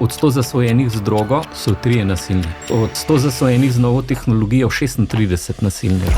Od 100 zasvojenih z drogo so 3 nasilni. Od 100 zasvojenih z novo tehnologijo 36 nasilnih.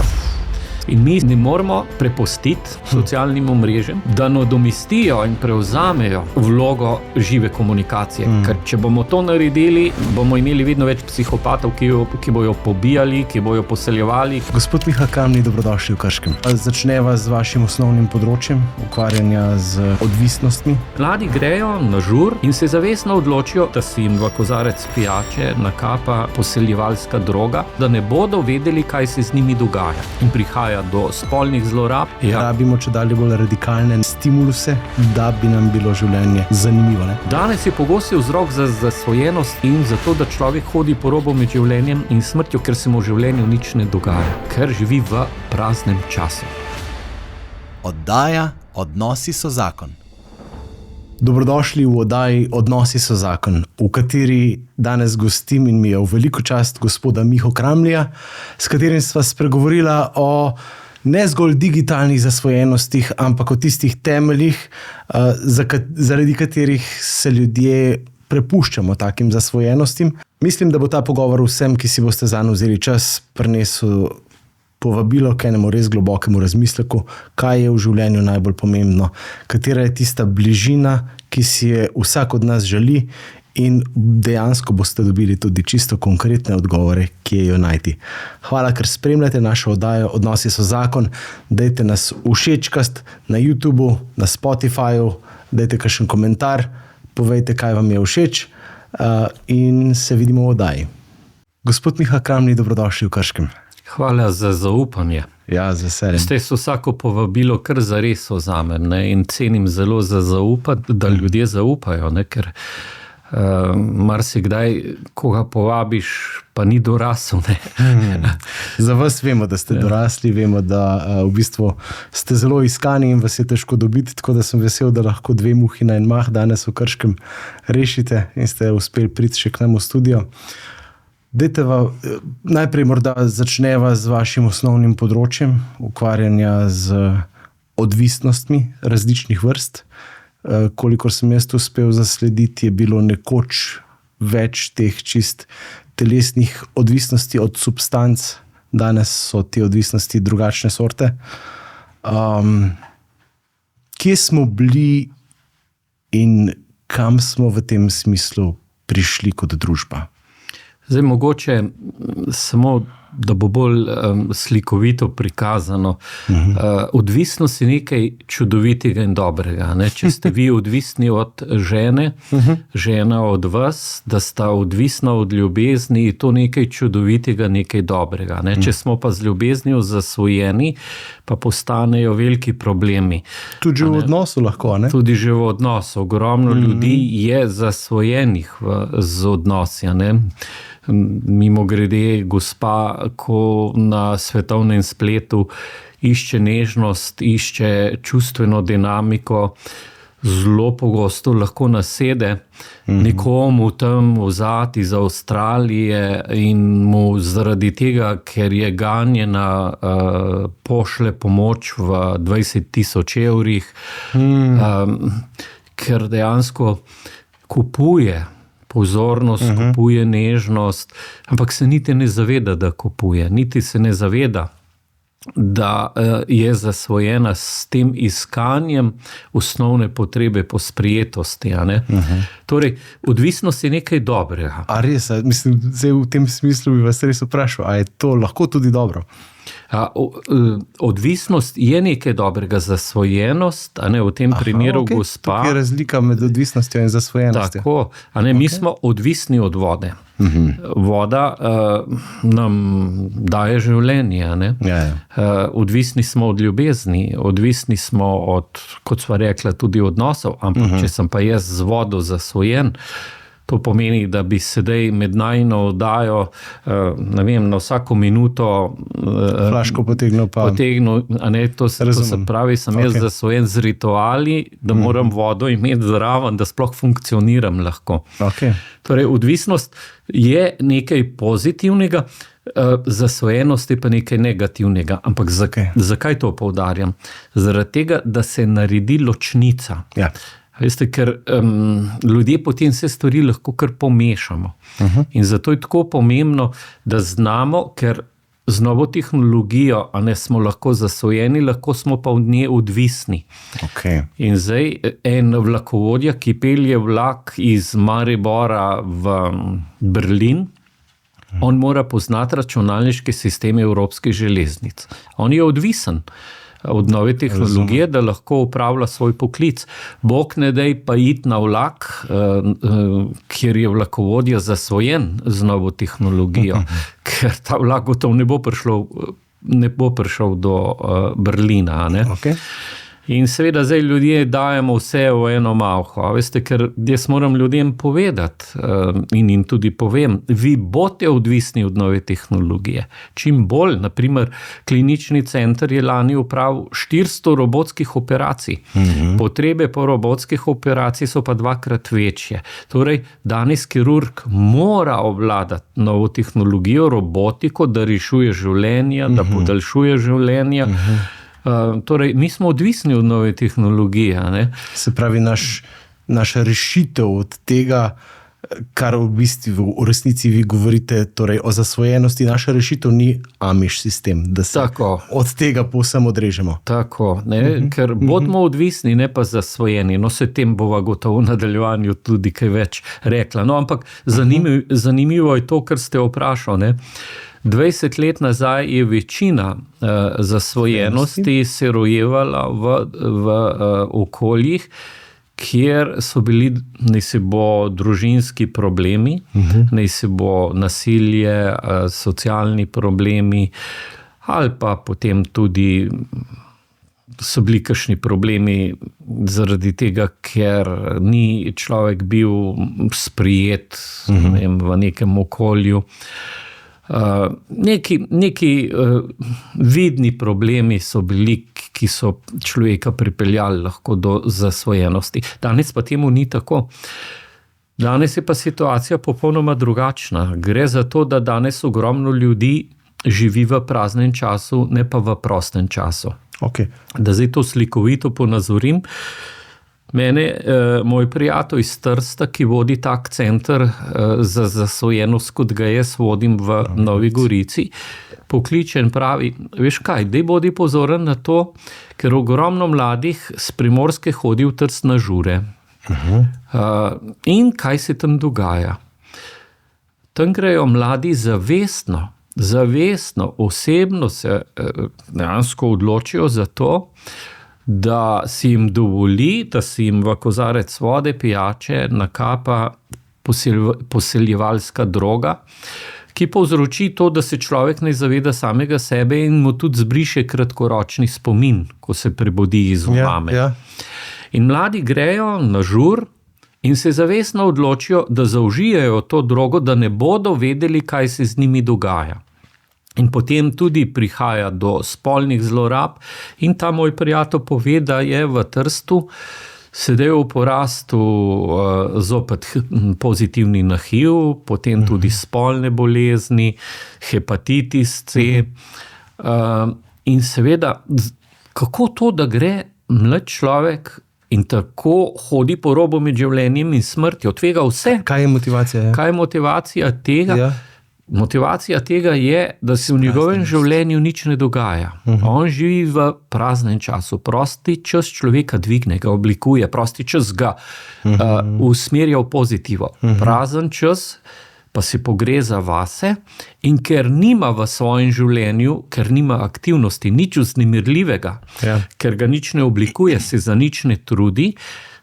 In mi ne moramo prepustiti socialnim omrežjem, da nadomestijo in prevzamejo vlogo žive komunikacije. Ker če bomo to naredili, bomo imeli vedno več psihopatov, ki bojo pobijali, ki bojo poseljevali. Gospod Miha Kramni, dobrodošli v Krškem. Začneva z vašim osnovnim področjem ukvarjanja z odvisnostmi. Mladi grejo na žur in se zavestno odločijo, da si jim v kozarec pijače nakapa poseljevalska droga, da ne bodo vedeli, kaj se z njimi dogaja. In prihaja do spolnih zlorab. Rabimo čedalje bolj radikalne stimuluse, da bi nam bilo življenje zanimivo. Ne? Danes je pogosti vzrok za zasvojenost in za to, da človek hodi po robu med življenjem in smrtjo, ker se mu v življenju nič ne dogaja, ker živi v praznem času. Oddaja Odnosi so zakon. Dobrodošli v oddaji Odnosi so zakon, v kateri danes gostim in mi je v veliko čast gospoda Miho Kramlija, s katerim sva spregovorila o ne zgolj digitalnih zasvojenostih, ampak o tistih temeljih, zaradi katerih se ljudje prepuščamo takim zasvojenostim. Mislim, da bo ta pogovor vsem, ki si boste zanj vzeli čas, prinesel povabilo k enemu res globokemu razmisleku, kaj je v življenju najbolj pomembno, katera je tista bližina, ki si je vsak od nas želi, in dejansko boste dobili tudi čisto konkretne odgovore, kje jo najti. Hvala, ker spremljate našo oddajo Odnosi so zakon. Dajte nas všečkast na YouTubeu, na Spotifyju, dajte kakšen komentar, povejte, kaj vam je všeč, in se vidimo v oddaji. Gospod Miha Kramni, dobrodošli v Krškem. Hvala za zaupanje. Ja, z veseljem. Ste vsako povabilo kar zares vzamem, ne? In cenim zelo za zaupati, da ljudje zaupajo, ne? Ker marsikdaj, koga povabiš, pa ni dorasel. Ne? Za vas vemo, da ste dorasli, vemo, da v bistvu ste zelo iskani in vas je težko dobiti, tako da sem vesel, da lahko 2 muhi na en mah danes v Krškem rešite in ste uspeli priti še k nam v studio. Najprej morda začneva z vašim osnovnim področjem ukvarjanja z odvisnostmi različnih vrst. Kolikor sem jaz uspel zaslediti, je bilo nekoč več teh čist telesnih odvisnosti od substanc. Danes so te odvisnosti drugačne sorte. Kje smo bili in kam smo v tem smislu prišli kot družba? Zdaj, mogoče samo, da bo bolj slikovito prikazano. Odvisnost je nekaj čudovitega in dobrega. Ne? Če ste vi odvisni od žene, žena od vas, da sta odvisna od ljubezni, je to nekaj čudovitega, nekaj dobrega. Ne? Če smo pa z ljubeznijo zasvojeni, pa postanejo veliki problemi. Tudi že v odnosu lahko, ne? Tudi že v odnosu. Ogromno ljudi je zasvojenih z odnosi, ne? Mimo grede, gospa, ko na svetovnem spletu išče nežnost, išče čustveno dinamiko, zelo pogosto lahko nasede nekomu tam vzad iz Avstralije in mu zaradi tega, ker je ganjena, pošle pomoč v 20,000 evrih, ker dejansko kupuje pozornost, kupuje nežnost, ampak se niti ne zaveda, da kupuje, niti se ne zaveda, da je zasvojena s tem iskanjem osnovne potrebe po sprijetosti. Torej, odvisnost je nekaj dobrega. A res, mislim, zdaj v tem smislu bi vas res vprašal, a je to lahko tudi dobro? Odvisnost je nekaj dobrega, zasvojenost, a ne v tem primeru gospa. Tukaj je razlika med odvisnostjo in zasvojenostjo. Tako, a ne, mi smo odvisni od vode. Voda nam daje življenje, ne? Odvisni smo od ljubezni, odvisni smo od, kot sva rekla, tudi odnosov, ampak če sem pa jaz z vodo zasvojen, to pomeni, da bi sedaj med najino oddajo, ne vem, na vsako minuto flaško potegnil, a ne, to se pravi, sem jaz zasvojen z rituali, da moram vodo imeti zraven, da sploh funkcioniram lahko. Torej, odvisnost je nekaj pozitivnega, zasvojenost je pa nekaj negativnega. Ampak zakaj to poudarjam? Zaradi tega, da se naredi ločnica. Veste, ker ljudje potem vse stvari lahko kar pomešamo. In zato je tako pomembno, da znamo, ker z novo tehnologijo, a ne smo lahko zasvojeni, lahko smo pa od nje odvisni. Okay. In zdaj en vlakovodja, ki pelje vlak iz Maribora v Berlin, on mora poznati računalniške sisteme evropskih železnic. On je odvisen od nove tehnologije, da lahko upravlja svoj poklic. Bog ne daj pa iti na vlak, kjer je vlakovodja zasvojen z novo tehnologijo, ker ta vlak gotovo ne bo prišel do Berlina. Ne? Okay. In seveda zdaj ljudje dajemo vse v eno malho. Veste, ker jaz moram ljudem povedati in jim tudi povem, vi boste odvisni od nove tehnologije. Čim bolj, naprimer, klinični center je lani upravil 400 robotskih operacij. Potrebe po robotskih operacij so pa 2-krat večje. Torej, danes kirurg mora obvladati novo tehnologijo, robotiko, da rešuje življenja, da podaljšuje življenja. Torej, mi smo odvisni od nove tehnologije. Ne? Se pravi, naša rešitev od tega, kar v bistvu v resnici vi govorite, torej o zasvojenosti, naša rešitev ni Amish sistem, da se od tega povsem odrežemo. Tako, ne? Ker bodimo odvisni, ne pa zasvojeni. No, se tem bova gotovo v nadaljevanju tudi kaj več rekla. No, ampak zanimivo je to, kar ste vprašali, ne? 20 let nazaj je večina zasvojenosti se rojevala v okoljih, kjer so bili, naj se bo družinski problemi, naj se bo nasilje, socialni problemi, ali pa potem tudi so bili kakšni problemi zaradi tega, ker ni človek bil sprijet v nekem okolju. Neki vidni problemi so bili, ki so človeka pripeljali lahko do zasvojenosti. Danes pa temu ni tako. Danes je pa situacija popolnoma drugačna. Gre za to, da danes ogromno ljudi živi v praznem času, ne pa v prostem času. Okay. Da zdaj to slikovito ponazorim. Mene, moj prijatelj iz Trsta, ki vodi tak center za zasvojenost, kot ga jaz vodim v Novi Gorici, pokliče in pravi, veš kaj, daj bodi pozoren na to, ker ogromno mladih s Primorske hodi v Trst na žure. In kaj se tam dogaja? Tam grejo mladi zavestno, osebno se dejansko odločijo za to, da si jim dovoli, da si jim v kozarec vode, pijače nakapa poseljevalska droga, ki povzroči to, da se človek ne zaveda samega sebe in mu tudi zbriše kratkoročni spomin, ko se prebudi iz omame. Ja. In mladi grejo na žur in se zavestno odločijo, da zaužijajo to drogo, da ne bodo vedeli, kaj se z njimi dogaja. In potem tudi prihaja do spolnih zlorab in ta moj prijatelj pove, da je v Trstu sedaj v porastu zopet pozitivni na HIV, potem tudi spolne bolezni, hepatitis C. In seveda, kako to, da gre mlad človek in tako hodi po robu med življenjem in smrtjo, tvega vse. Kaj je motivacija? Kaj je motivacija tega? Ja. Motivacija tega je, da se v njegovem življenju nič ne dogaja. On živi v praznem času. Prosti čas človeka dvigne, ga oblikuje, prosti čas ga usmerja v pozitivo. Prazen čas pa se pogreza vase in ker nima v svojem življenju, ker nima aktivnosti, nič vznemirljivega, ker ga nič ne oblikuje, se za nič ne trudi,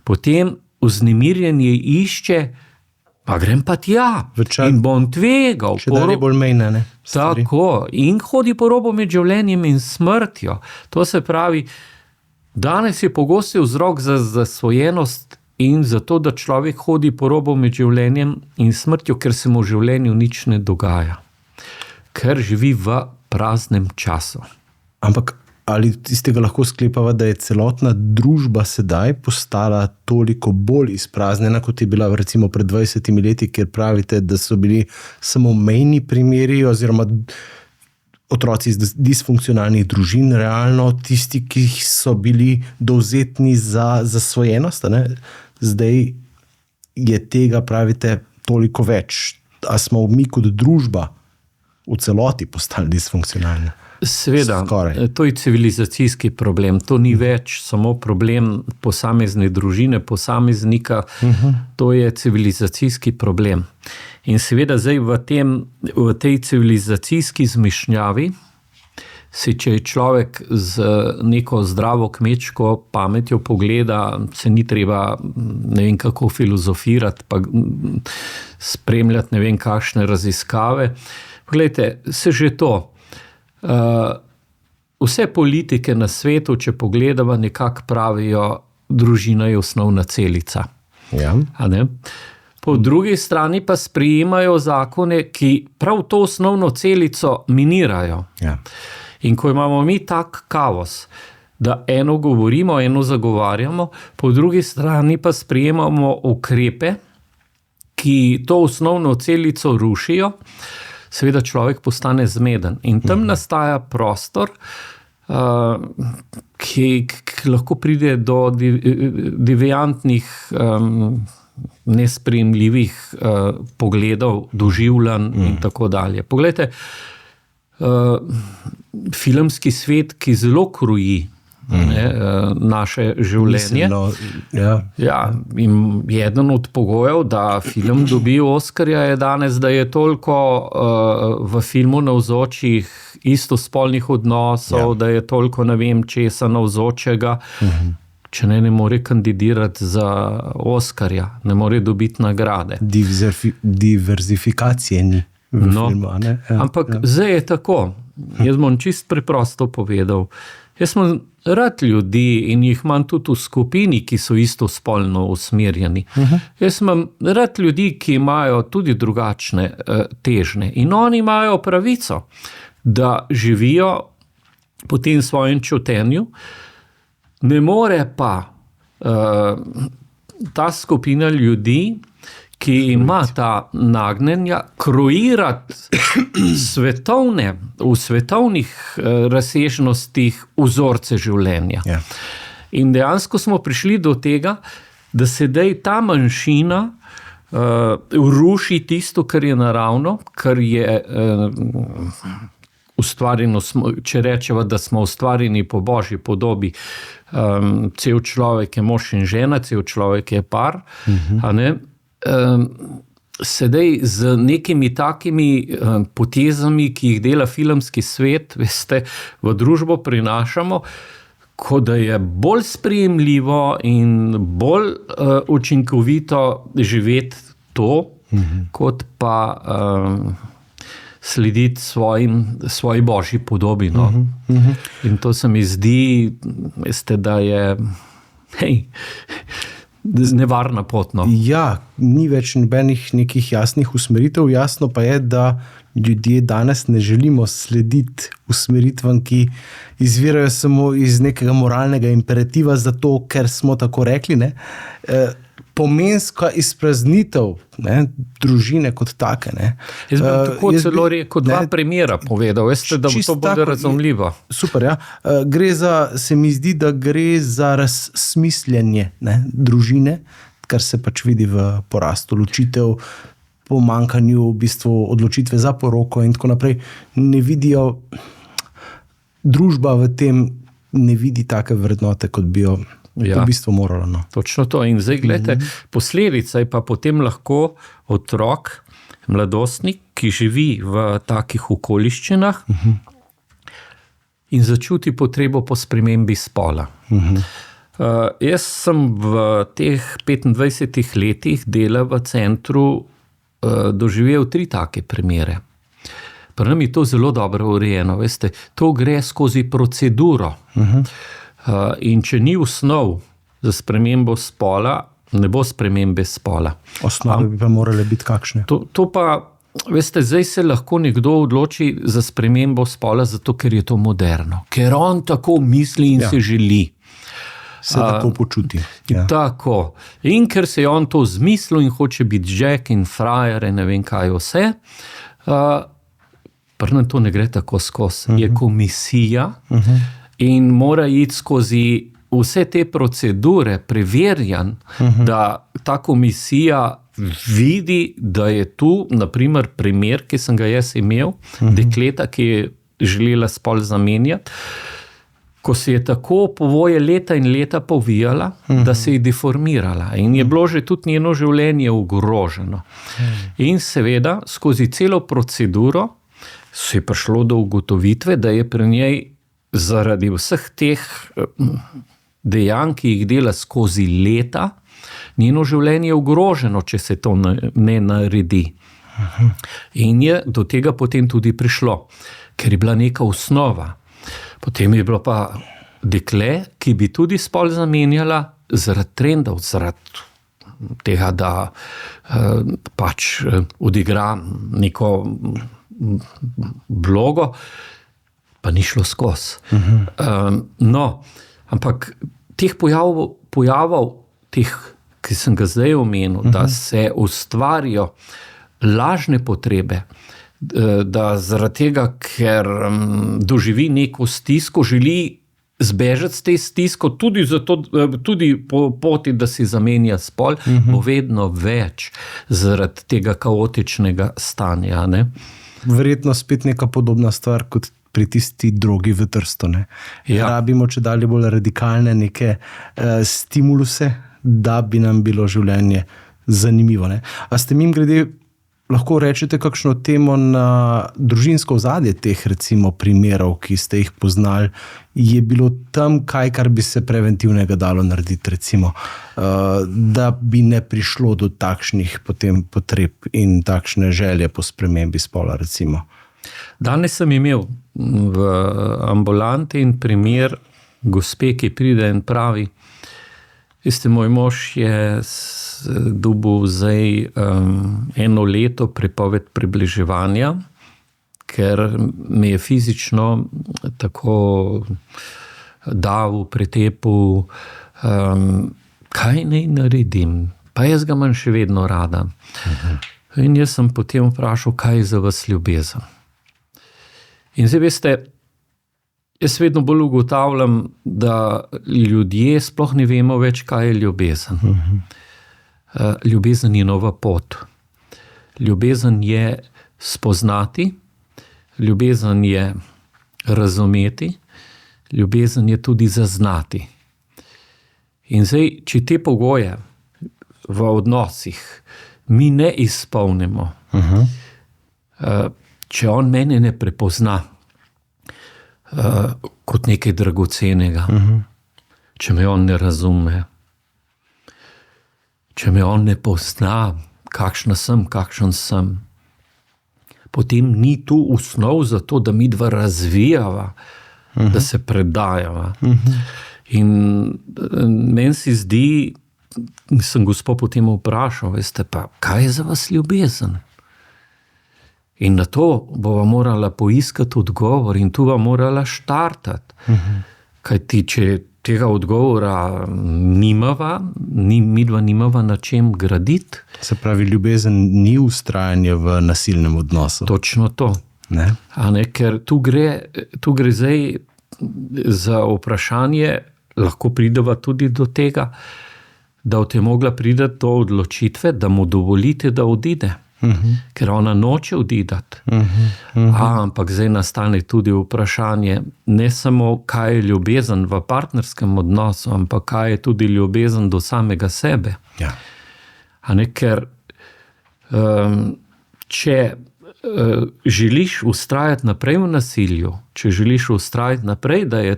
potem vznemirjenje išče, pa grem pa tja in bom tvegal. Še dalje bolj mejne, ne? Tako, in hodi po robu med življenjem in smrtjo. To se pravi, danes je pogosti vzrok za zasvojenost in zato, da človek hodi po robu med življenjem in smrtjo, ker se mu v življenju nič ne dogaja. Ker živi v praznem času. Ampak ali iz tega lahko sklepava, da je celotna družba sedaj postala toliko bolj izpraznjena, kot je bila recimo pred 20 leti, kjer pravite, da so bili samo mejni primeri oziroma otroci iz disfunkcionalnih družin, realno tisti, ki so bili dovzetni za zasvojenost, ne? zdaj je tega, pravite, toliko več. A smo mi kot družba v celoti postali disfunkcionalni? Seveda, Skoraj. to je civilizacijski problem. To ni več samo problem posamezne družine, posameznika, to je civilizacijski problem. In seveda zdaj v tej civilizacijski zmešnjavi če je človek z neko zdravo kmečko pametjo pogleda, se ni treba ne vem kako filozofirati, pa spremljati ne vem kakšne raziskave. Poglejte, se že to. Vse politike na svetu, če pogledamo, nekako pravijo, družina je osnovna celica. Ja. A ne? Po drugi strani pa sprejemajo zakone, ki prav to osnovno celico minirajo. Ja. In ko imamo mi tak kaos, da eno govorimo, eno zagovarjamo, po drugi strani pa sprejemamo ukrepe, ki to osnovno celico rušijo, seveda človek postane zmeden. In tam nastaja prostor, ki lahko pride do deviantnih, nesprejemljivih pogledov, doživljanj in tako dalje. Poglejte, filmski svet, ki zelo kroji naše življenje. Ja, in eden od pogojev, da film dobi Oskarja, je danes, da je toliko v filmu navzočih istospolnih odnosov, da je toliko ne vem česa navzočega, če ne more kandidirati za Oskarja, ne more dobiti nagrade. Diverzifikacije ni v filmu, ne? Ampak zdaj je tako. Jaz bom čisto preprosto povedal. Jaz imam rad ljudi in jih imam tudi v skupini, ki so istospolno usmerjeni. Jaz imam rad ljudi, ki imajo tudi drugačne težnje. In oni imajo pravico, da živijo po tem svojem čutenju. Ne more pa ta skupina ljudi, ki ima ta nagnjenja, kroirati v svetovnih razsežnostih vzorce življenja. Ja. In dejansko smo prišli do tega, da sedaj ta manjšina ruši tisto, kar je naravno, kar je ustvarjeno, če rečeva, da smo ustvarjeni po Božji podobi. Cel človek je mož in žena, cel človek je par, a ne? Sedaj z nekimi takimi potezami, ki jih dela filmski svet, veste, v družbo prinašamo, kot da je bolj sprejemljivo in bolj učinkovito živeti to, kot pa slediti svoji Božji podobi. No? In to se mi zdi, veste, da je nevarna pot. No? Ja, ni več nobenih nekih jasnih usmeritev. Jasno pa je, da ljudje danes ne želimo slediti usmeritvam, ki izvirajo samo iz nekega moralnega imperativa, zato ker smo tako rekli. Ne? Pomenska izpraznitev, ne, družine kot take. Ne. Jaz bi tako celo rekel dva primera povedal, veste, da bo to bolj razumljivo. Super, ja. Se mi zdi, da gre za razsmisljenje, ne, družine, kar se pač vidi v porastu ločitev, pomanjkanju v bistvu odločitve za poroko in tako naprej. Ne vidijo, družba v tem ne vidi take vrednote, kot bi jo v bistvu moralo. No. Točno to. In zdaj, gledajte, posledica je pa potem lahko otrok, mladostnik, ki živi v takih okoliščinah in začuti potrebo po spremembi spola. Jaz sem v teh 25 letih dela v centru doživel 3 take primere. Pri nam je to zelo dobro urejeno. Veste, to gre skozi proceduro. In če ni osnov za spremembo spola, ne bo spremembe spola. Osnove bi pa morale biti kakšne? To pa, veste, zdaj se lahko nekdo odloči za spremembo spola, zato ker je to moderno. Ker on tako misli in se želi. Se tako počuti. Ja. Tako. In ker se je on to zmislil in hoče biti Jack in frajer in ne vem kaj vse, pa nam to ne gre tako skozi. Je komisija, in mora iti skozi vse te procedure preverjan, da ta komisija vidi, da je tu, naprimer, primer, ki sem ga jaz imel, dekleta, ki je želela spol zamenjati, ko se je tako povoje leta in leta povijala, da se je deformirala in je bilo že tudi njeno življenje ogroženo. In seveda, skozi celo proceduro se je prišlo do ugotovitve, da je pri njej zaradi vseh teh dejanj, ki jih dela skozi leta, njeno življenje ogroženo, če se to ne naredi. In je do tega potem tudi prišlo, ker je bila neka osnova. Potem je bilo pa dekle, ki bi tudi spol zamenjala zaradi trendov, zaradi tega, da pač odigra neko vlogo, pa ni šlo skozi. No, ampak teh pojavov, teh, ki sem ga zdaj omenil, da se ustvarijo lažne potrebe, da zaradi tega, ker doživi neko stisko, želi zbežati z te stisko, tudi po poti, da si zamenja spol, bo vedno več zaradi tega kaotičnega stanja. Ne? Verjetno spet neka podobna stvar kot pri tisti drogi v Trstu. Ja. Rabimo čedalje bolj radikalne neke stimuluse, da bi nam bilo življenje zanimivo. Ne? A ste mimogrede lahko rečete kakšno temo na družinsko ozadje teh recimo primerov, ki ste jih poznali? Je bilo tam kaj, kar bi se preventivnega dalo narediti, recimo, da bi ne prišlo do takšnih potem potreb in takšne želje po spremembi spola, recimo? Danes sem imel v ambulanti in primer gospe, ki pride in pravi, veste, moj mož je dobil zdaj 1 leto prepoved približevanja, ker me je fizično tako dal v pretepu, kaj naj naredim, pa jaz ga imam še vedno rada. In jaz sem potem vprašal, kaj je za vas ljubezen. In zdaj veste, jaz vedno bolj ugotavljam, da ljudje sploh ne vemo več, kaj je ljubezen. Ljubezen je nova pot. Ljubezen je spoznati, ljubezen je razumeti, ljubezen je tudi zaznati. In zdaj, če te pogoje v odnosih mi ne izpolnimo, če on mene ne prepozna kot nekaj dragocenega, če me on ne razume, če me on ne pozna, kakšen sem, potem ni tu osnov za to, da mi dva razvijava, da se predajava. In meni se zdi, sem gospo potem vprašal, veste pa, kaj je za vas ljubezen? In na to bova morala poiskati odgovor in tu bova morala štartati. Kajti, če tega odgovora midva nimava na čem graditi. Se pravi, ljubezen ni vztrajanje v nasilnem odnosu. Točno to. Ne? Ker tu gre zdaj za vprašanje, lahko prideva tudi do tega, da boste mogla priti do odločitve, da mu dovolite, da odide. Ker ona noče odidati. Ampak zdaj nastane tudi vprašanje, ne samo kaj je ljubezen v partnerskem odnosu, ampak kaj je tudi ljubezen do samega sebe. Ja. Ker če želiš vztrajati naprej v nasilju, če želiš vztrajati naprej, da je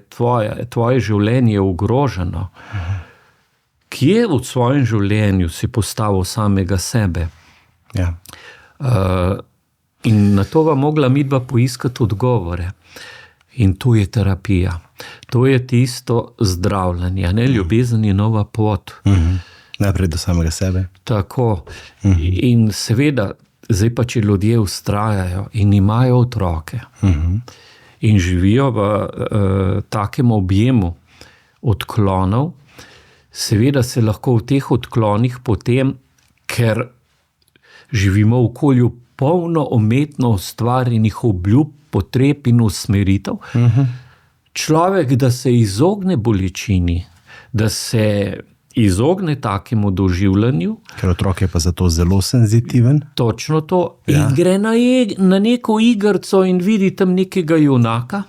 tvoje življenje ogroženo, kje v svojem življenju si postavil samega sebe? Ja. In na to bova mogla midva poiskati odgovore. In to je terapija. To je tisto zdravljenje. Ljubezen je nova pot. Najprej do samega sebe. Tako. In seveda, zdaj pa, če ljudje vztrajajo in imajo otroke in živijo v takem objemu odklonov, seveda se lahko v teh odklonih potem, ker živimo v okolju polno umetno ustvarjenih obljub, potreb in usmeritev, človek, da se izogne bolečini, da se izogne takemu doživljanju. Ker otrok je pa zato zelo senzitiven. Točno to. In gre na neko igrico in vidi tam nekega junaka,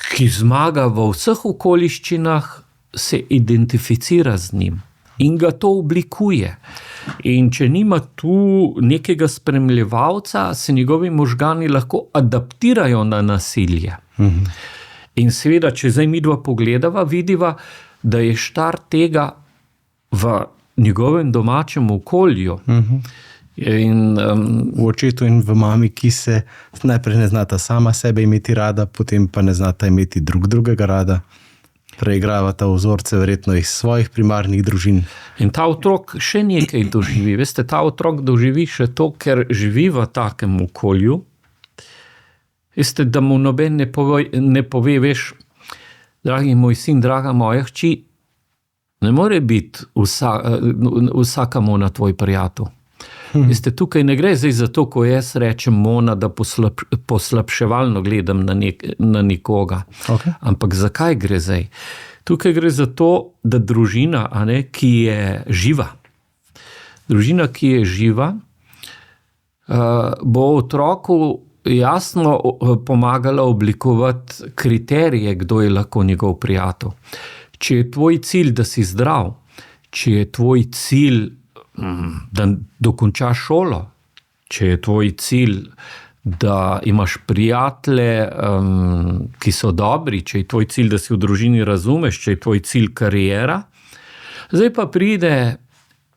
ki zmaga v vseh okoliščinah, se identificira z njim in ga to oblikuje. In če nima tu nekega spremljevalca, se njegovi možgani lahko adaptirajo na nasilje. In seveda, če zdaj midva pogledava, vidiva, da je štart tega v njegovem domačem okolju. In, v očetu in v mami, ki se najprej ne znata sama sebe imeti rada, potem pa ne znata imeti drugega rada. Preigravata vzorce verjetno iz svojih primarnih družin. In ta otrok še nekaj doživi. Veste, ta otrok doživi še to, ker živi v takem okolju. Veste, da mu noben ne pove, veš, dragi moj sin, draga moja hči, ne more biti vsakamu na tvoj prijatelj. Veste, tukaj ne gre zdaj za to, ko jaz rečem Mona, da poslabševalno gledam na nekoga. Okay. Ampak zakaj gre zdaj? Tukaj gre za to, da družina, ki je živa, bo otroku jasno pomagala oblikovati kriterije, kdo je lahko njegov prijatelj. Če je tvoj cilj, da si zdrav, če je tvoj cilj, da dokončaš šolo, če je tvoj cilj, da imaš prijatelje, ki so dobri, če je tvoj cilj, da si v družini razumeš, če je tvoj cilj kariera, zdaj pa pride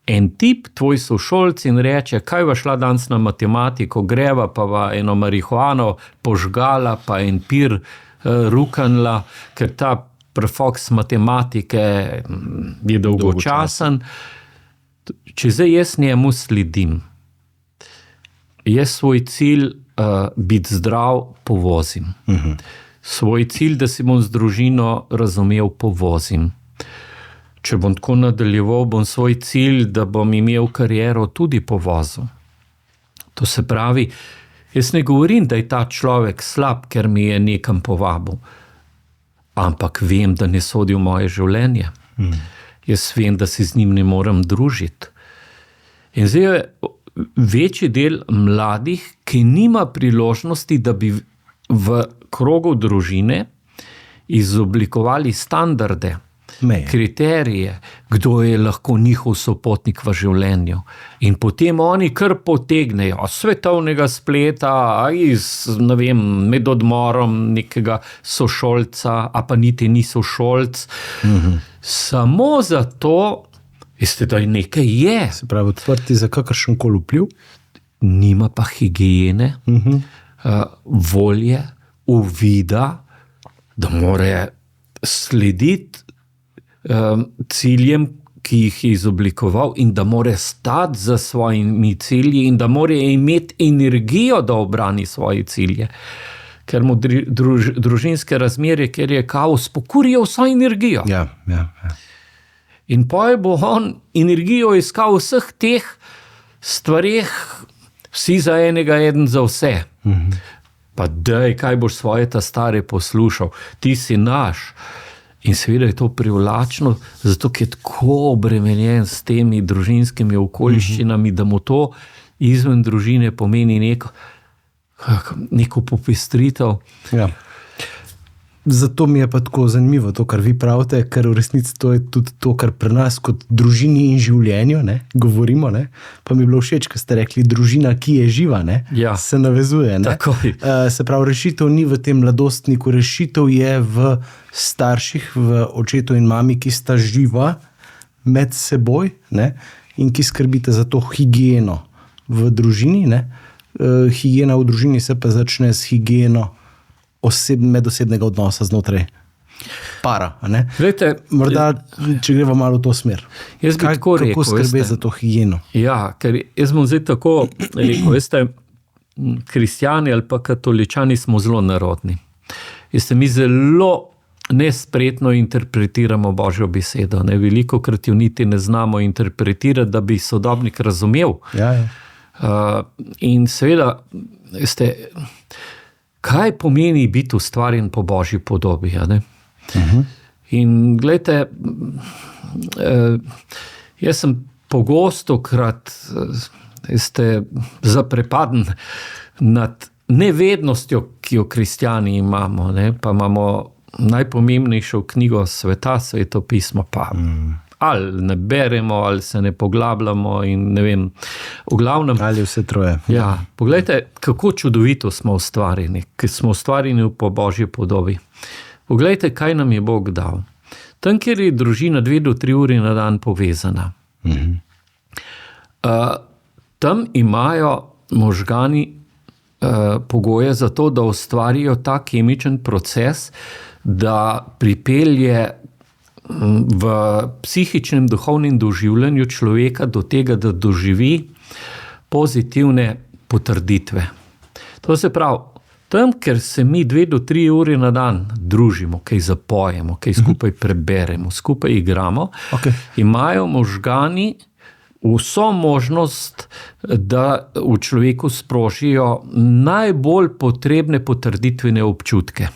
en tip, tvoj sošolc in reče, kaj va šla danes na matematiko, greva pa va eno marihuano požgala, pa en pir rukanla, ker ta prefoks matematike je dolgočasen. Če zdaj jaz njemu sledim, jaz svoj cilj biti zdrav povozim. Svoj cilj, da si bom z družino razumel, povozim. Če bom tako nadaljeval, bom svoj cilj, da bom imel kariero, tudi povozil. To se pravi, jaz ne govorim, da je ta človek slab, ker mi je nekam povabil, ampak vem, da ne sodi v moje življenje. Jaz vem, da se z njim ne morem družiti. In zdaj je večji del mladih, ki nima priložnosti, da bi v krogu družine izoblikovali standarde, kriterije, kdo je lahko njihov sopotnik v življenju. In potem oni kar potegnejo svetovnega spleta, med odmorom nekega sošolca, a pa niti ni sošolc. Samo zato, veste, da nekaj je. Se pravi, odprti za kakršenkoli vpliv. Nima pa higiene, volje, uvida, da more slediti ciljem, ki jih je izoblikoval, in da more stati za svojimi cilji in da more imeti energijo, da obrani svoje cilje. Ker mu družinske razmerje, ker je kaos, pokurijo vso energijo. Ja. In potem bo on energijo iskal vseh teh stvareh, vsi za enega, eden za vse. Pa daj, kaj boš svoje ta stare poslušal, ti si naš. In seveda je to privlačno, zato ker je tako obremenjen s temi družinskimi okoliščinami, da mu to izven družine pomeni neko popestritev. Ja. Zato mi je pa tako zanimivo to, kar vi pravite, ker v resnici to je tudi to, kar pri nas kot družini in življenju govorimo. Pa mi je bilo všeč, ko ste rekli družina, ki je živa, Ja. se navezuje. Takoj. Se pravi, rešitev ni v tem mladostniku, rešitev je v starših, v očetu in mami, ki sta živa med seboj in ki skrbite za to higieno v družini. Higiena v družini se pa začne s higieno medosebnega odnosa znotraj para. Glejte, morda, če gremo malo v to smer. Jaz bi tako rekel, kako skrbeti za to higieno? Ja, ker jaz bom zdaj tako rekel, veste, kristjani ali pa katoličani smo zelo narodni. Veste, mi zelo nespretno interpretiramo Božjo besedo. Velikokrat jo niti ne znamo interpretirati, da bi sodobnik razumel. Ja. In seveda, veste, kaj pomeni biti ustvarjen po Božji podobi? In gledajte, jaz sem pogostokrat zaprepaden nad nevednostjo, ki jo kristjani imamo, ne? Pa imamo najpomembnejšo knjigo sveta, Svetopismo, pa ali ne beremo, ali se ne poglabljamo in ne vem, v glavnem... Ali vse troje. Ja, poglejte, kako čudovito smo ustvarjeni, ker smo ustvarjeni po Božji podobi. Poglejte, kaj nam je Bog dal. Tam, kjer je družina 2 do 3 ure na dan povezana, tam imajo možgani pogoje za to, da ustvarijo ta kemičen proces, da pripelje v psihičnem, duhovnem doživljanju človeka do tega, da doživi pozitivne potrditve. To se pravi, tam, ker se mi 2 do 3 ure na dan družimo, kaj zapojemo, kaj skupaj preberemo, skupaj igramo, imajo možgani vso možnost, da v človeku sprožijo najbolj potrebne potrditvene občutke.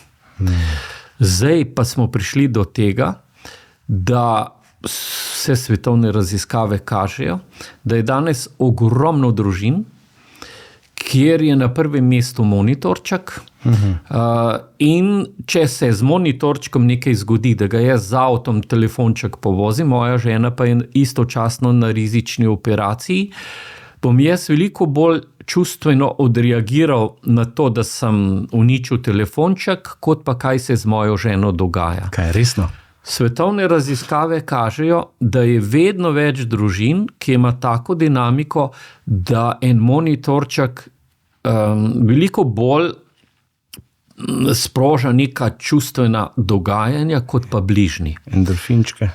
Zdaj pa smo prišli do tega, da vse svetovne raziskave kažejo, da je danes ogromno družin, kjer je na prvem mestu monitorček, in če se z monitorčkom nekaj zgodi, da ga jaz z avtom telefonček povozim, moja žena pa je istočasno na rizični operaciji, bom jaz veliko bolj čustveno odreagiral na to, da sem uničil telefonček, kot pa kaj se z mojo ženo dogaja. Kaj je resno? Svetovne raziskave kažejo, da je vedno več družin, ki ima tako dinamiko, da en monitorček veliko bolj sproža neka čustvena dogajanja, kot pa bližnji. Endorfinčke.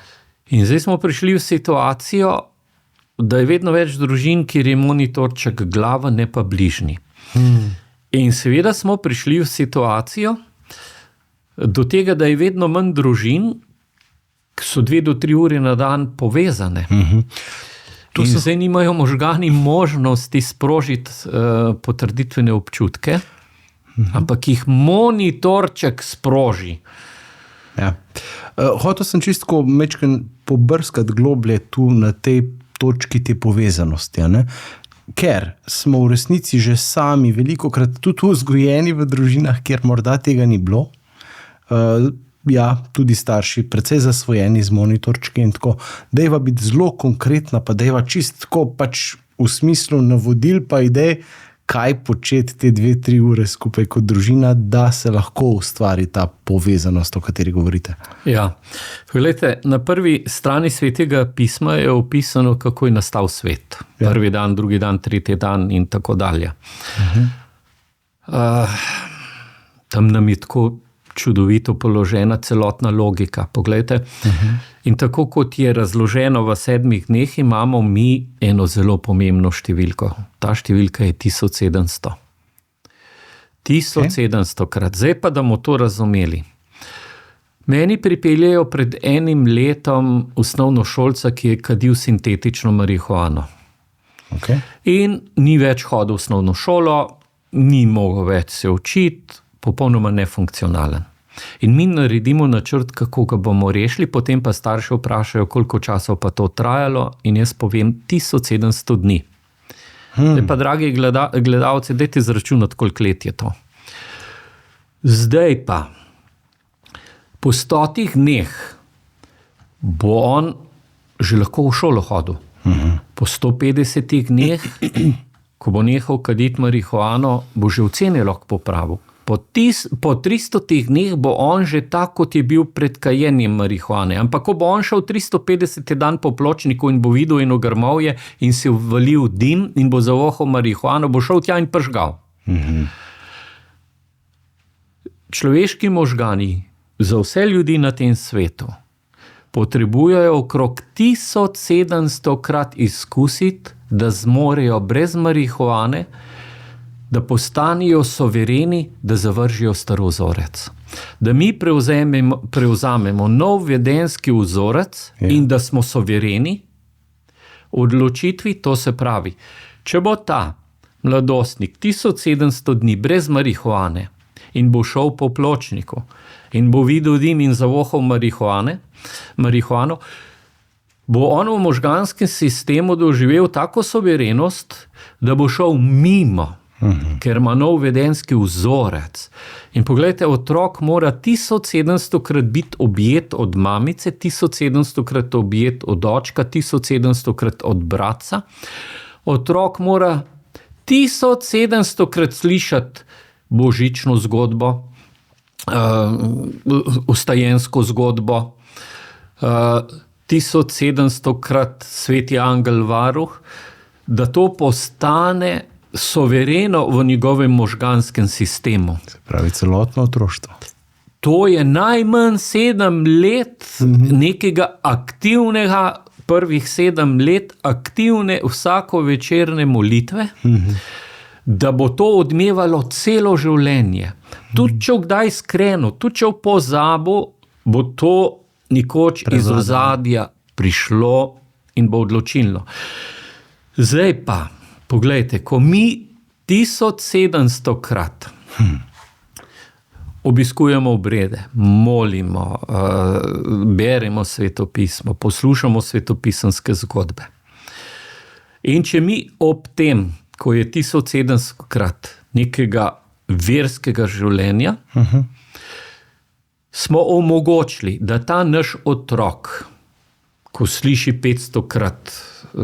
In zdaj smo prišli v situacijo, da je vedno več družin, kjer je monitorček glava, ne pa bližnji. In seveda smo prišli v situacijo do tega, da je vedno manj družin, ki so 2 do 3 ure na dan povezane. In zdaj nimajo možgani možnosti sprožiti potrditvene občutke, ampak jih monitorček sproži. Ja. Hotel sem čisto mečken pobrskati globlje tu na tej točki te povezanosti, ne? Ker smo v resnici že sami velikokrat tudi vzgojeni v družinah, kjer morda tega ni bilo. Tudi starši, precej zasvojeni z monitorčki in tako. Dejva biti zelo konkretna, pa dejva čistko pač v smislu navodil pa idej, kaj početi te 2-3 ure skupaj kot družina, da se lahko ustvari ta povezanost, o kateri govorite. Ja, gledajte, na prvi strani Svetega pisma je opisano, kako je nastal svet. Prvi dan, drugi dan, tretji dan in tako dalje. Tam nam je tako čudovito položena celotna logika. Poglejte, in tako kot je razloženo v 7 dneh, imamo mi eno zelo pomembno številko. Ta številka je 1700. 1700 krat. Zdaj pa, da bomo to razumeli. Meni pripeljejo pred 1 letom osnovnošolca, ki je kadil sintetično marihuano. In ni več hodil v osnovno šolo, ni mogel več se učiti, popolnoma nefunkcionalen. In mi naredimo načrt, kako ga bomo rešili, potem pa starši vprašajo, koliko časa pa to trajalo, in jaz povem 1700 dni. Zdaj pa, dragi gledalci, dajte izračunati, koliko let je to. Zdaj pa, po 100 dneh bo on že lahko v šolo hodil. Po 150 dneh, ko bo nehal kaditi marihuano, bo že ocene lahko popravil. Po 300 dneh bo on že tak, kot je bil pred kajenjem marihuane. Ampak ko bo on šel 350 dan po pločniku in bo videl eno grmovje in si uvalil dim in bo zavohal marihuano, bo šel tja in pržgal. Človeški možgani za vse ljudi na tem svetu potrebujejo okrog 1700 krat izkusiti, da zmorejo brez marihuane, da postanijo sovereni, da zavržijo starozorec. Da mi prevzamemo nov vedenski vzorec in da smo sovereni odločitvi, to se pravi, če bo ta mladostnik 1700 dni brez marihuane in bo šel po pločniku in bo videl dim in zavohal marihuano, bo on v možganskem sistemu doživel tako suverenost, da bo šel mimo, ker ima nov vedenjski vzorec. In poglejte, otrok mora 1700-krat biti objet od mamice, 1700-krat objet od očka, 1700-krat od bratca. Otrok mora 1700-krat slišati božično zgodbo, ustajensko zgodbo, 1700-krat sveti angel varuh, da to postane suvereno v njegovem možganskem sistemu. Se pravi, celotno otroštvo. To je najmanj 7 let nekega aktivnega, prvih 7 let aktivne vsako večerne molitve, da bo to odmevalo celo življenje. Tudi če kdaj skreno, tudi če v pozabu, bo to nekoč iz ozadja prišlo in bo odločilno. Zdaj pa, poglejte, ko mi 1700-krat obiskujemo obrede, molimo, beremo svetopismo, poslušamo svetopisanske zgodbe. In če mi ob tem, ko je 1700-krat nekega verskega življenja, smo omogočili, da ta naš otrok, ko sliši 500-krat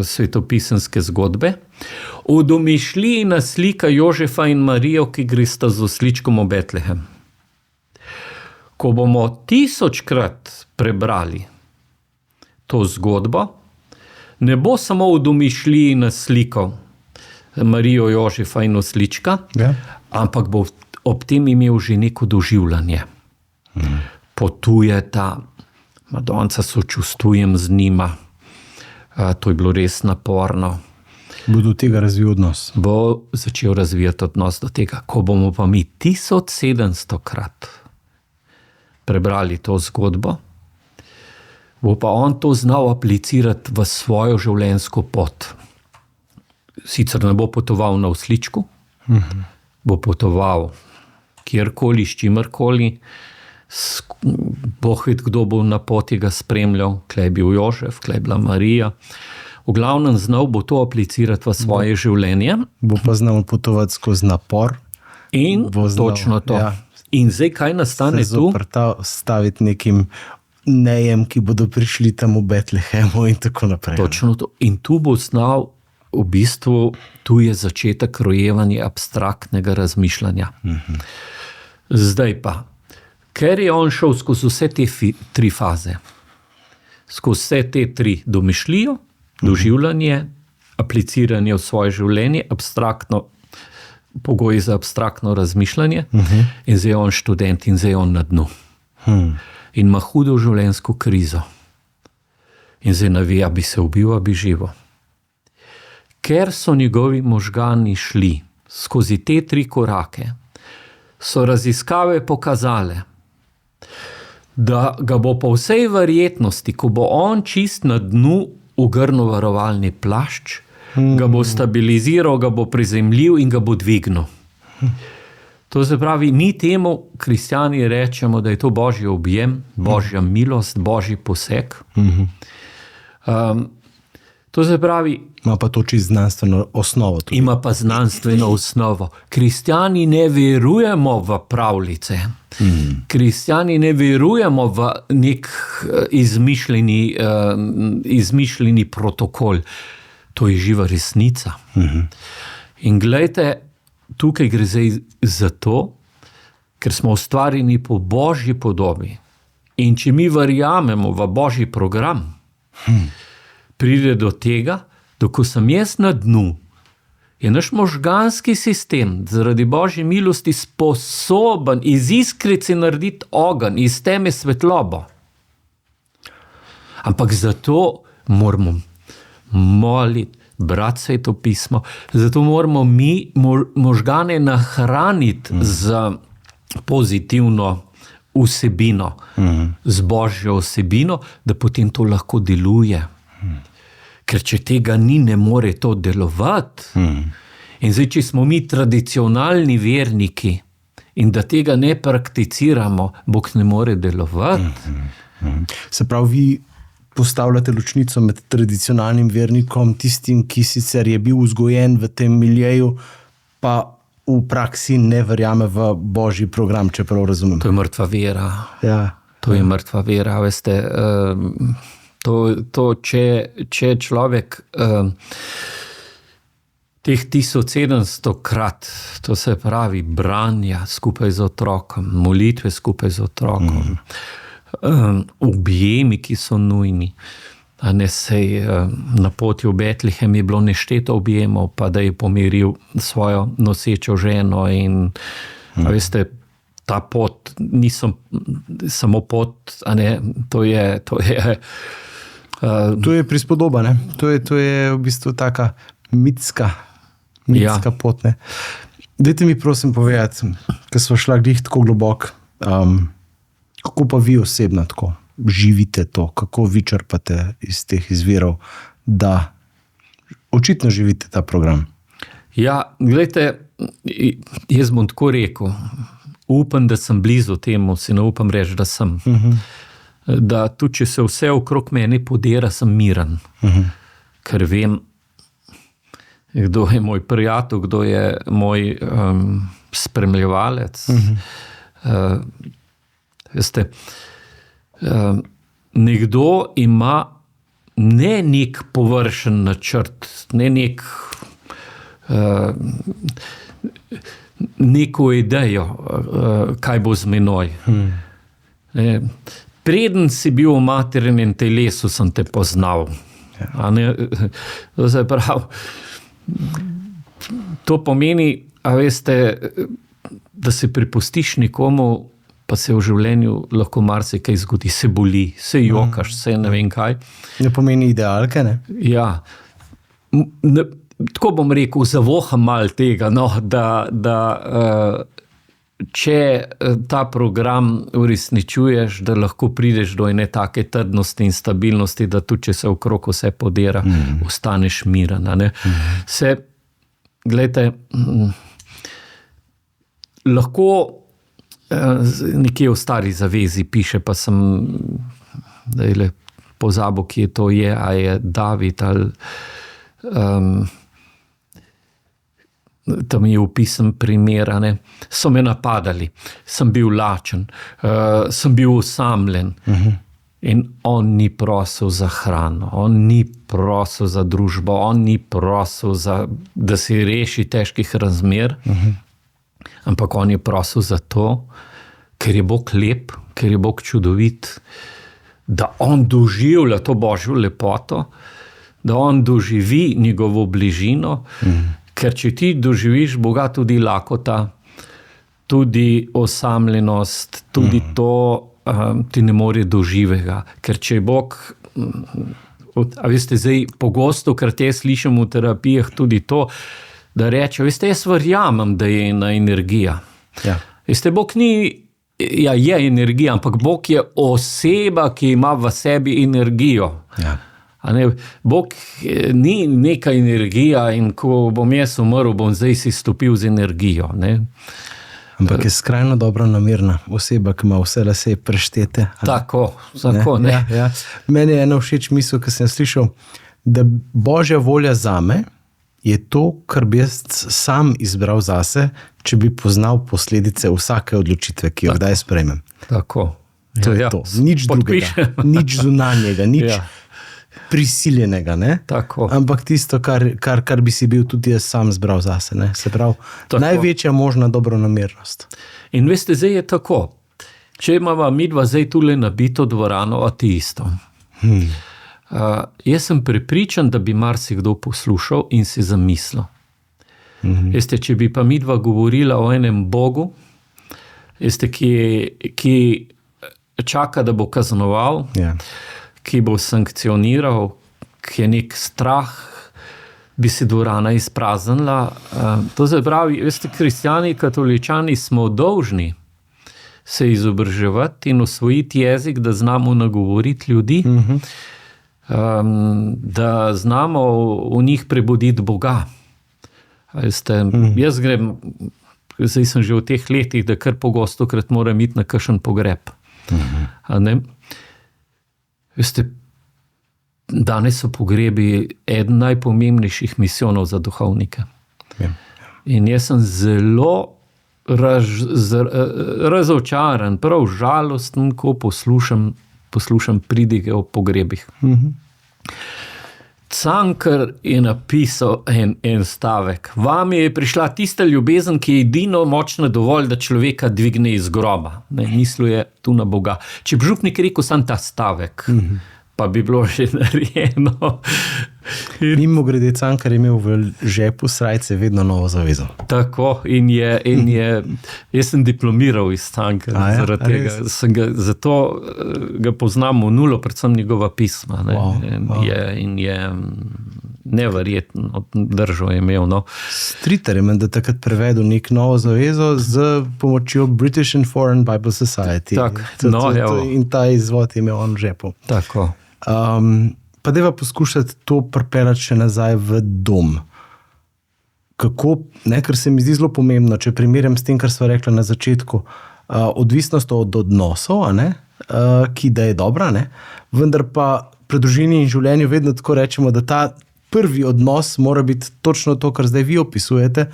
svetopisanske zgodbe, v domišljiji naslika Jožefa in Marijo, ki gresta z osličkom v Betlehem. Ko bomo 1000-krat prebrali to zgodbo, ne bo samo v domišljiji naslikal Marijo, Jožefa in oslička, ampak bo ob tem imel že neko doživljanje. Potujeta, Madonca sočustvujem z njima, to je bilo res naporno. Bo do tega razvil odnos. Bo začel razvijati odnos do tega. Ko bomo pa mi 1700-krat prebrali to zgodbo, bo pa on to znal aplicirati v svojo življenjsko pot. Sicer ne bo potoval na osličku, bo potoval kjerkoli, s čimerkoli, Bog ved, kdo bo na poti ga spremljal, klej je bil Jožef, klej je bila Marija. V glavnem znal bo to aplicirati v svoje življenje. Bo pa znal potovati skozi napor. In točno to. Ja. In zdaj, kaj nastane tu? Staviti nekim nejem, ki bodo prišli tam v Betlehemu in tako naprej. Točno to. In tu bo znal, v bistvu, tu je začetek rojevanja abstraktnega razmišljanja. Zdaj pa, ker je on šel skozi vse te 3 faze, skozi vse te 3 domišljijo, doživljanje, apliciranje v svoje življenje, abstraktno, pogoji za abstraktno razmišljanje, in zdaj je on študent in zdaj je on na dnu. In ima hudo življenjsko krizo. In zdaj navija, bi se ubil, a bi živo. Ker so njegovi možgani šli skozi te 3 korake, so raziskave pokazale, da ga bo po vsej verjetnosti, ko bo on čist na dnu ogrnil varovalni plašč, ga bo stabiliziral, ga bo prizemljil in ga bo dvignil. To se pravi, mi temu kristjani rečemo, da je to božji objem, božja milost, božji poseg. To se pravi, ima pa to čisto znanstveno osnovo. Tudi. Ima pa znanstveno osnovo. Kristjani ne verujemo v pravljice. Kristjani ne verujemo v nek izmišljeni protokol. To je živa resnica. In glejte, tukaj gre zdaj za to, ker smo ustvarjeni po božji podobi. In če mi verjamemo v božji program, pride do tega, da ko sem jaz na dnu, je naš možganski sistem zaradi božje milosti sposoben iz iskrice narediti ogenj, iz teme svetlobo. Ampak zato moramo moliti, brati svetopismo, zato moramo mi možgane nahraniti z pozitivno vsebino, z božjo vsebino, da potem to lahko deluje. Ker če tega ni, ne more to delovati. In zdaj, če smo mi tradicionalni verniki in da tega ne prakticiramo, Bog ne more delovati. Se pravi, vi postavljate ločnico med tradicionalnim vernikom, tistim, ki sicer je bil vzgojen v tem miljeju, pa v praksi ne verjame v božji program, če prav razumem. To je mrtva vera. Ja. To je mrtva vera, veste. Če človek teh 1700-krat, to se pravi branja skupaj z otrokom, molitve skupaj z otrokom, objemi, ki so nujni. A ne sej, na poti v Betlehem je bilo nešteto objemov, pa da je pomiril svojo nosečo ženo in a veste, ta pot niso samo pot, a ne, to je To je prispodoba, ne? To je v bistvu taka mitska pot, ne? Dajte mi prosim povedati, ko smo šla glih tako globok, kako pa vi osebno tako živite to, kako vi črpate iz teh izvirov, da očitno živite ta program? Ja, gledajte, jaz bom tako rekel, upam, da sem blizu temu, si ne upam reči, da sem. Da tudi, če se vse okrog mene podira, sem miren. Ker vem, kdo je moj prijatelj, kdo je moj spremljevalec. Veste, nekdo ima ne nek površen načrt, ne neko idejo, kaj bo z menoj. Preden si bil v materinem telesu, sem te poznal. To pomeni, a veste, da se prepustiš nekomu, pa se v življenju lahko marsikaj zgodi, se boli, se jokaš, se ne vem kaj. Ne pomeni idealke, ne? Ja. Tako bom rekel, zavoham malo tega, no, da če ta program uresničuješ, da lahko prideš do ene take trdnosti in stabilnosti, da tudi če se okrog vse podira, ostaneš miren. Se, gledajte, lahko nekje v Stari zavezi piše, pa sem pozabil, kje to je, a je David ali tam je opisan primer, so me napadali, sem bil lačen, sem bil osamljen in on ni prosil za hrano, on ni prosil za družbo, on ni prosil, da se reši težkih razmer, ampak on je prosil za to, ker je Bog lep, ker je Bog čudovit, da on doživlja to božjo lepoto, da on doživi njegovo bližino, ker če ti doživiš Boga, tudi lakota, tudi osamljenost, tudi to ti ne more doživega. Ker če je Bog, a veste, zdaj pogosto, ker te slišim v terapijah tudi to, da reče, veste, jaz verjamem, da je ena energija. Ja. Veste, Bog ni, ja, je energija, ampak Bog je oseba, ki ima v sebi energijo. Ja. Bog ni neka energija in ko bom jaz umrl, bom zdaj si stopil z energijo. Ne? Ampak je skrajno dobro namerna oseba, ki ima vse lase preštete. Tako. Ne? Ja. Meni je ena všeč misel, ki sem slišal, da božja volja zame je to, kar bi jaz sam izbral zase, če bi poznal posledice vsake odločitve, ki jo kdaj sprejmem. Tako. To je to. Nič drugega, nič zunanjega, nič prisiljenega, ne? Tako. Ampak tisto, kar bi si bil tudi jaz sam zbral zase. Ne? Se pravi, največja možna dobronamernost. In veste, zdaj je tako. Če imamo midva zdaj tule nabito dvorano ateistov, jaz sem prepričan, da bi marsikdo poslušal in si zamislil. Veste, če bi pa midva govorila o enem Bogu, veste, ki čaka, da bo kaznoval, ki bo sankcioniral, ki je nek strah, bi se dvorana izpraznila. To se pravi, veste, kristjani, katoličani smo dolžni se izobraževati in osvojiti jezik, da znamo nagovoriti ljudi, da znamo v njih prebuditi Boga. Veste, jaz grem zdaj sem že v teh letih, da kar pogostokrat moram iti na kakšen pogreb. A ne? Veste, danes so pogrebi eden najpomembnejših misijonov za duhovnike. Ja. In jaz sem zelo razočaran, prav žalosten, ko poslušam pridige o pogrebih. Cankar je napisal en stavek. Vam je prišla tista ljubezen, ki je edino močna dovolj, da človeka dvigne iz groba. Ne, mislil je tu na Boga. Če bi župnik rekel sam ta stavek, pa bi bilo že narejeno. Mimo grede, Cankar je imel v žepu srajce vedno Novo zavezo. Tako, in je jaz sem diplomiral iz Cankarja, zaradi tega, zato ga poznam v nulo, predvsem njegova pisma. Ne? Wow. In je neverjetno držo je imel. No. Stritar je menda takrat prevedel nek Novo zavezo z pomočjo British and Foreign Bible Society. In ta izvod je imel on v žepu. Tako. Pa deva poskušati to pripeljati še nazaj v dom. Kako, ker se mi zdi zelo pomembno, če primerjam s tem, kar sva rekla na začetku, odvisnost od odnosov, ki da je dobra, vendar pa pri družini in življenju vedno tako rečemo, da ta prvi odnos mora biti točno to, kar zdaj vi opisujete,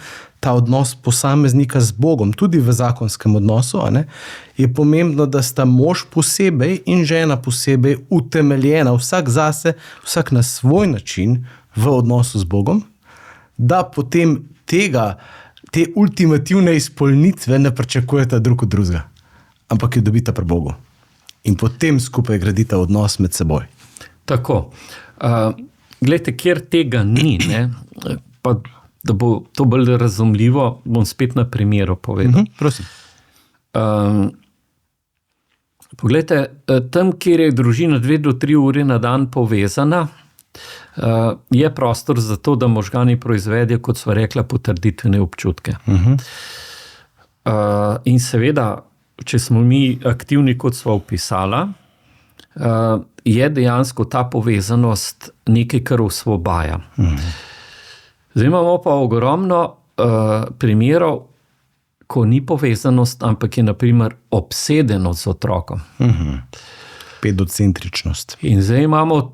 ta odnos posameznika z Bogom, tudi v zakonskem odnosu, je pomembno, da sta mož posebej in žena posebej utemeljena, vsak zase, vsak na svoj način v odnosu z Bogom, da potem te ultimativne izpolnitve ne pričakujeta drug od drugega, ampak jo dobita pri Bogu. In potem skupaj gradita odnos med seboj. Tako. Glejte, kjer tega ni, pa da bo to bolj razumljivo, bom spet na primeru povedal. Prosim. Poglejte, tam, kjer je družina 2 do 3 ure na dan povezana, je prostor za to, da možgani proizvedejo, kot sva rekla, potrditvene občutke. In seveda, če smo mi aktivni, kot sva opisala, je dejansko ta povezanost nekaj, kar osvobaja. Zdaj imamo pa ogromno primerov, ko ni povezanost, ampak je na primer obsedenost z otrokom. Pedocentričnost. In zdaj imamo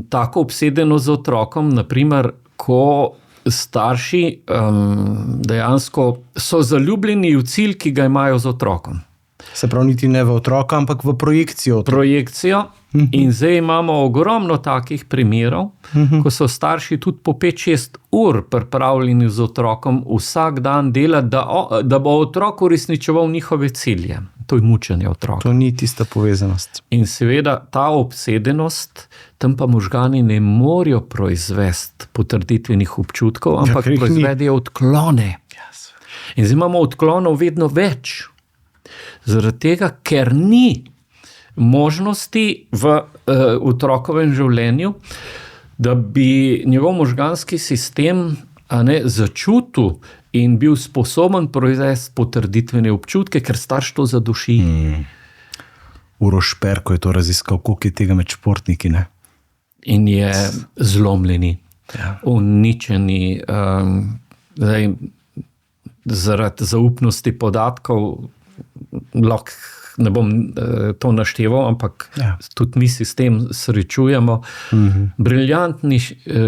tako obsedenost z otrokom, na primer, ko starši dejansko so zaljubljeni v cilj, ki ga imajo z otrokom. Se pravi, niti ne v otroka, ampak v projekcijo. Projekcijo. In zdaj imamo ogromno takih primerov, ko so starši tudi po 5-6 ur pripravljeni z otrokom vsak dan delati, da bo otrok uresničeval njihove cilje. To je mučenje otroka. To ni tista povezanost. In seveda ta obsedenost, tam pa možgani ne morejo proizvesti potrditvenih občutkov, ampak proizvedejo odklone. In zdaj imamo odklonov vedno več. Zaradi tega, ker ni možnosti v otrokovem življenju, da bi njegov možganski sistem začutil in bil sposoben proizvesti potrditvene občutke, ker starš to zaduši. Uroš Perko je to raziskal, koliko je tega med športniki, ne? In je zlomljeni, uničeni, zaradi zaupnosti podatkov, lahko ne bom to našteval, ampak tudi mi se s tem srečujemo. Briljantni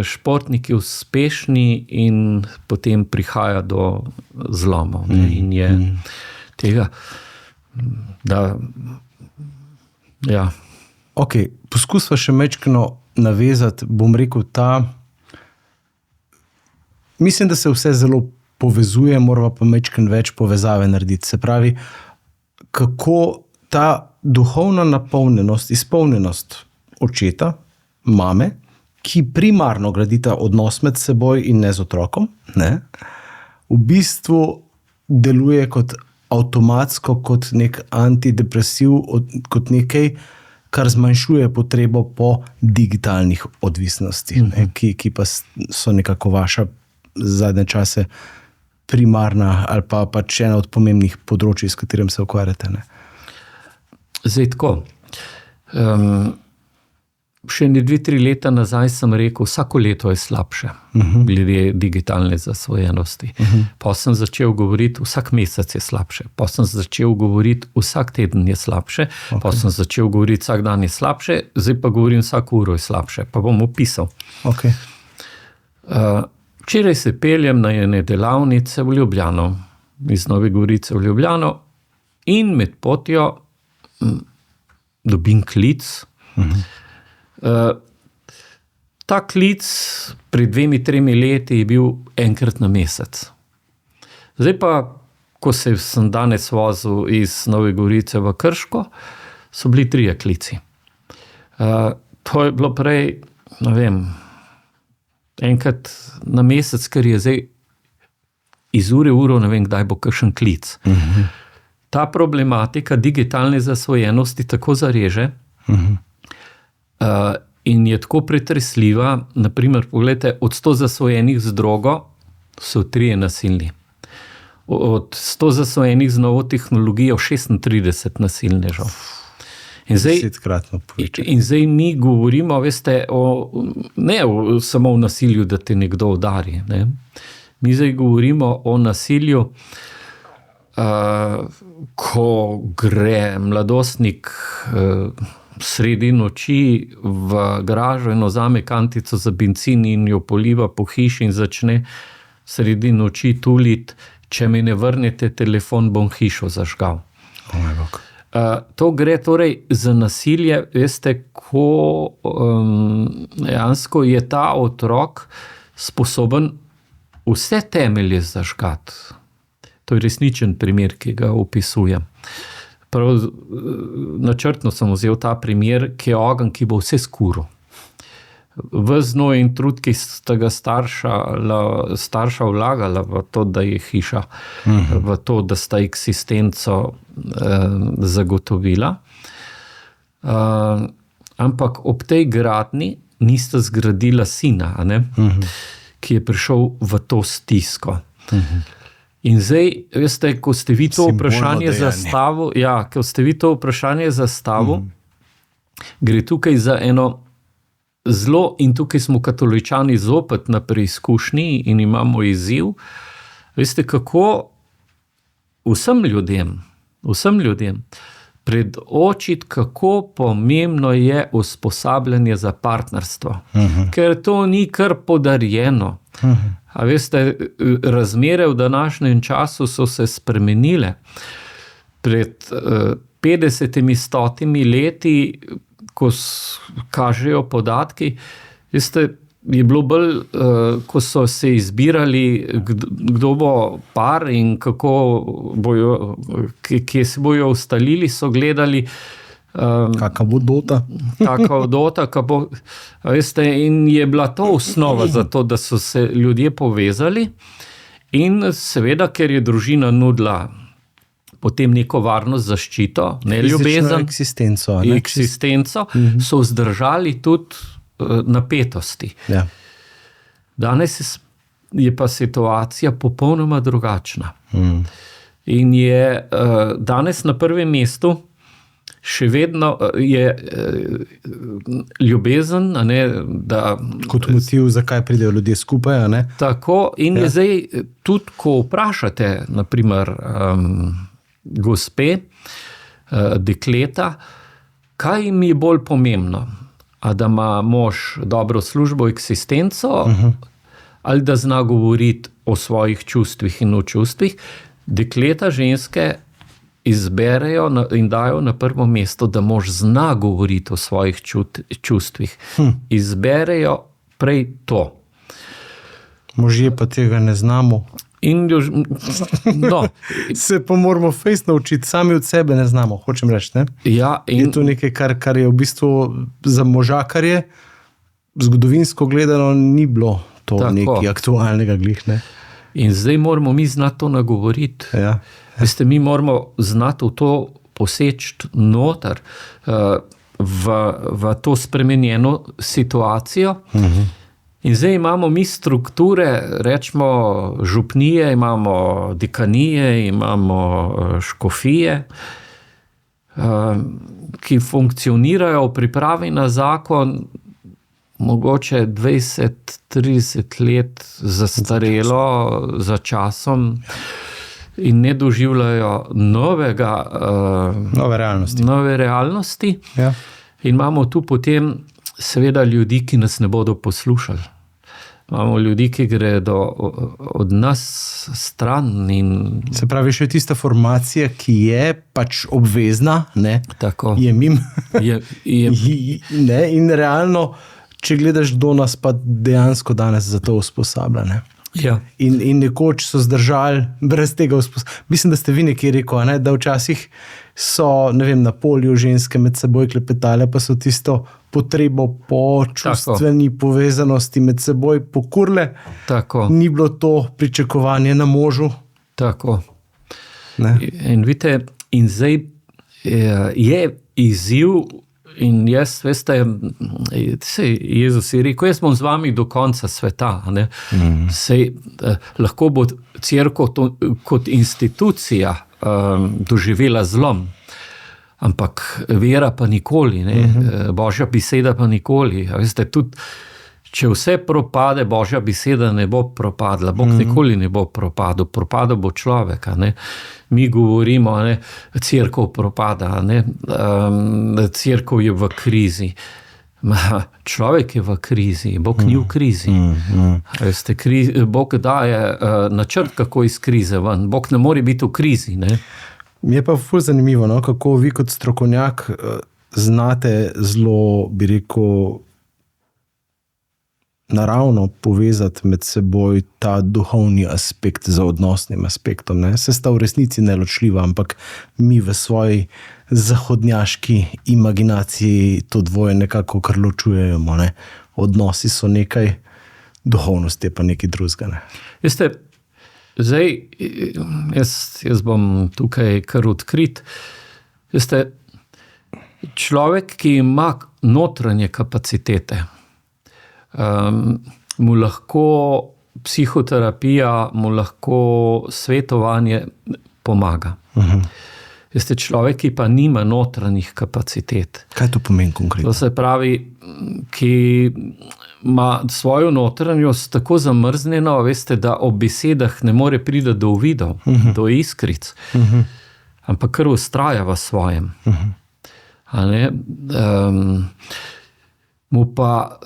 športniki, uspešni in potem prihaja do zlomov. In je tega, da Ok, poskusva še mečkano navezati, bom rekel mislim, da se vse zelo povezuje, morava pa mečkano več povezave narediti. Se pravi, kako ta duhovna napolnjenost, izpolnjenost očeta, mame, ki primarno gradita odnos med seboj in ne z otrokom, v bistvu deluje kot avtomatsko, kot nek antidepresiv, kot nekaj, kar zmanjšuje potrebo po digitalnih odvisnostih, ki pa so nekako vaša zadnje čase primarna ali pa pač ena od pomembnih področij, s katerim se ukvarjate. Zdaj tako. še 2-3 leta nazaj sem rekel, vsako leto je slabše, glede digitalne zasvojenosti. Pa sem začel govoriti, vsak mesec je slabše, pa sem začel govoriti, vsak teden je slabše, pa sem začel govoriti, vsak dan je slabše, zdaj pa govorim, vsako uro je slabše, pa bom opisal. Okay. Včeraj se peljem na ene delavnice v Ljubljano, iz Nove Gorice v Ljubljano, in med potjo dobim klic. Ta klic pred 2-3 leti je bil enkrat na mesec. Zdaj pa, ko sem danes vozil iz Nove Gorice v Krško, so bili 3 klici. To je bilo prej, ne vem, enkrat na mesec, ker je zdaj iz ure v uro, ne vem, kdaj bo kakšen klic. Ta problematika digitalne zasvojenosti tako zareže in je tako pretresljiva, naprimer, pogledajte, od 100 zasvojenih z drogo so 3 nasilni. Od 100 zasvojenih z novo tehnologijo 36 nasilnežev. In zdaj mi govorimo, veste, ne samo o nasilju, da te nekdo udari. Ne? Mi zdaj govorimo o nasilju, ko gre mladostnik sredi noči v garažo in vzame kantico za bencin in jo poliva po hiši in začne sredi noči tuliti, če mi ne vrnete telefon, bom hišo zažgal. To gre torej za nasilje, veste, ko dejansko je ta otrok sposoben vse temelje zažgati. To je resničen primer, ki ga opisujem. Prav načrtno sem vzel ta primer, ki je ogenj, ki bo vse skuril. Ves znoj in trud, ki sta ga starša vlagala v to, da je hiša, v to, da sta eksistenco zagotovila. Ampak ob tej gradnji nista zgradila sina, ki je prišel v to stisko. In zdaj, veste, ko ste vi to vprašanje zastavili, gre tukaj za eno zelo, in tukaj smo katoličani zopet na preizkušnji in imamo izziv, veste, kako vsem ljudem predočiti, kako pomembno je usposabljanje za partnerstvo. Ker to ni kar podarjeno. A veste, razmere v današnjem času so se spremenile. Pred 50-100 leti, ko kažejo podatki, veste, je bilo bolj, ko so se izbirali, kdo bo par in kako bojo, kje se bojo ustalili, so gledali, kakva bo dota. Veste, in je bila to osnova za to, da so se ljudje povezali, in seveda, ker je družina nudila potem neko varnost, zaščito, ne ljubezen, eksistenco, so vzdržali tudi napetosti. Ja. Danes je pa situacija popolnoma drugačna. In je danes na prvem mestu še vedno je ljubezen, da... Kot motiv, zakaj pridejo ljudje skupaj, ne? Tako, in je zdaj tudi, ko vprašate, naprimer, gospe, dekleta, kaj jim je bolj pomembno? A da ima mož dobro službo, eksistenco, ali da zna govoriti o svojih čustvih in o čustvih? Dekleta, ženske izberejo in dajo na prvo mesto, da mož zna govoriti o svojih čustvih. Izberejo prej to. Možje pa tega ne znamo. Se pa moramo fejst naučiti, sami od sebe ne znamo, hočem reči, ne? Ja, je to nekaj, kar je v bistvu za možakarje, zgodovinsko gledano ni bilo to nekaj aktualnega glih, ne? In zdaj moramo mi znati to nagovoriti. Ja. Veste, mi moramo znati v to poseči noter, v to spremenjeno situacijo. In zdaj imamo mi strukture, rečemo župnije, imamo dekanije, imamo škofije. ki funkcionirajo v pripravi na zakon, mogoče 20-30 let zastarelo za časom in ne doživljajo nove realnosti. Ja. In imamo tu potem seveda ljudi, ki nas ne bodo poslušali. Imamo ljudi, ki gredo od nas stran. Se pravi, še tista formacija, ki je pač obvezna, ne? Tako. Je mim. Je. In realno, če gledaš do nas, pa dejansko danes za to usposablja. Ne? Ja. In nekoč so zdržali brez tega usposabljanja. Mislim, da ste vi nekje rekel, ne? Da včasih so, ne vem, na polju ženske med seboj klepetale, pa so tisto potrebo po čustveni povezanosti med seboj pokurle. Tako. Ni bilo to pričakovanje na možu. Tako. Ne? In vidite, in zdaj je izziv. In jaz, veste, Jezus je rekel, jaz bom z vami do konca sveta. Sej, lahko bo cerkev kot institucija doživela zlom, ampak vera pa nikoli, Božja beseda pa nikoli. Veste, tudi, če vse propade, Božja beseda ne bo propadla. Bog nikoli ne bo propadel. Propadel bo človeka. Mi govorimo, cerkev propada, cerkev je v krizi. Človek je v krizi, Bog ni v krizi. Veste, Bog daje načrt, kako iz krize ven. Bog ne more biti v krizi. Mi je pa ful zanimivo, kako vi kot strokovnjak znate zelo, bi rekel, naravno povezati med seboj ta duhovni aspekt z odnosnim aspektom. Se sta v resnici neločljiva, ampak mi v svoji zahodnjaški imaginaciji to dvoje nekako kar ločujemo. Odnosi so nekaj, duhovnost je pa nekaj drugega. Veste, zdaj, jaz bom tukaj kar odkrit. Veste, človek, ki ima notranje kapacitete, mu lahko psihoterapija, mu lahko svetovanje pomaga. Veste, človek, ki pa nima notranjih kapacitet. Kaj to pomeni konkretno? To se pravi, ki ima svojo notranjost tako zamrznjeno, veste, da ob besedah ne more priti do uvidov, do iskric, ampak kar vztraja v svojem. Mu pa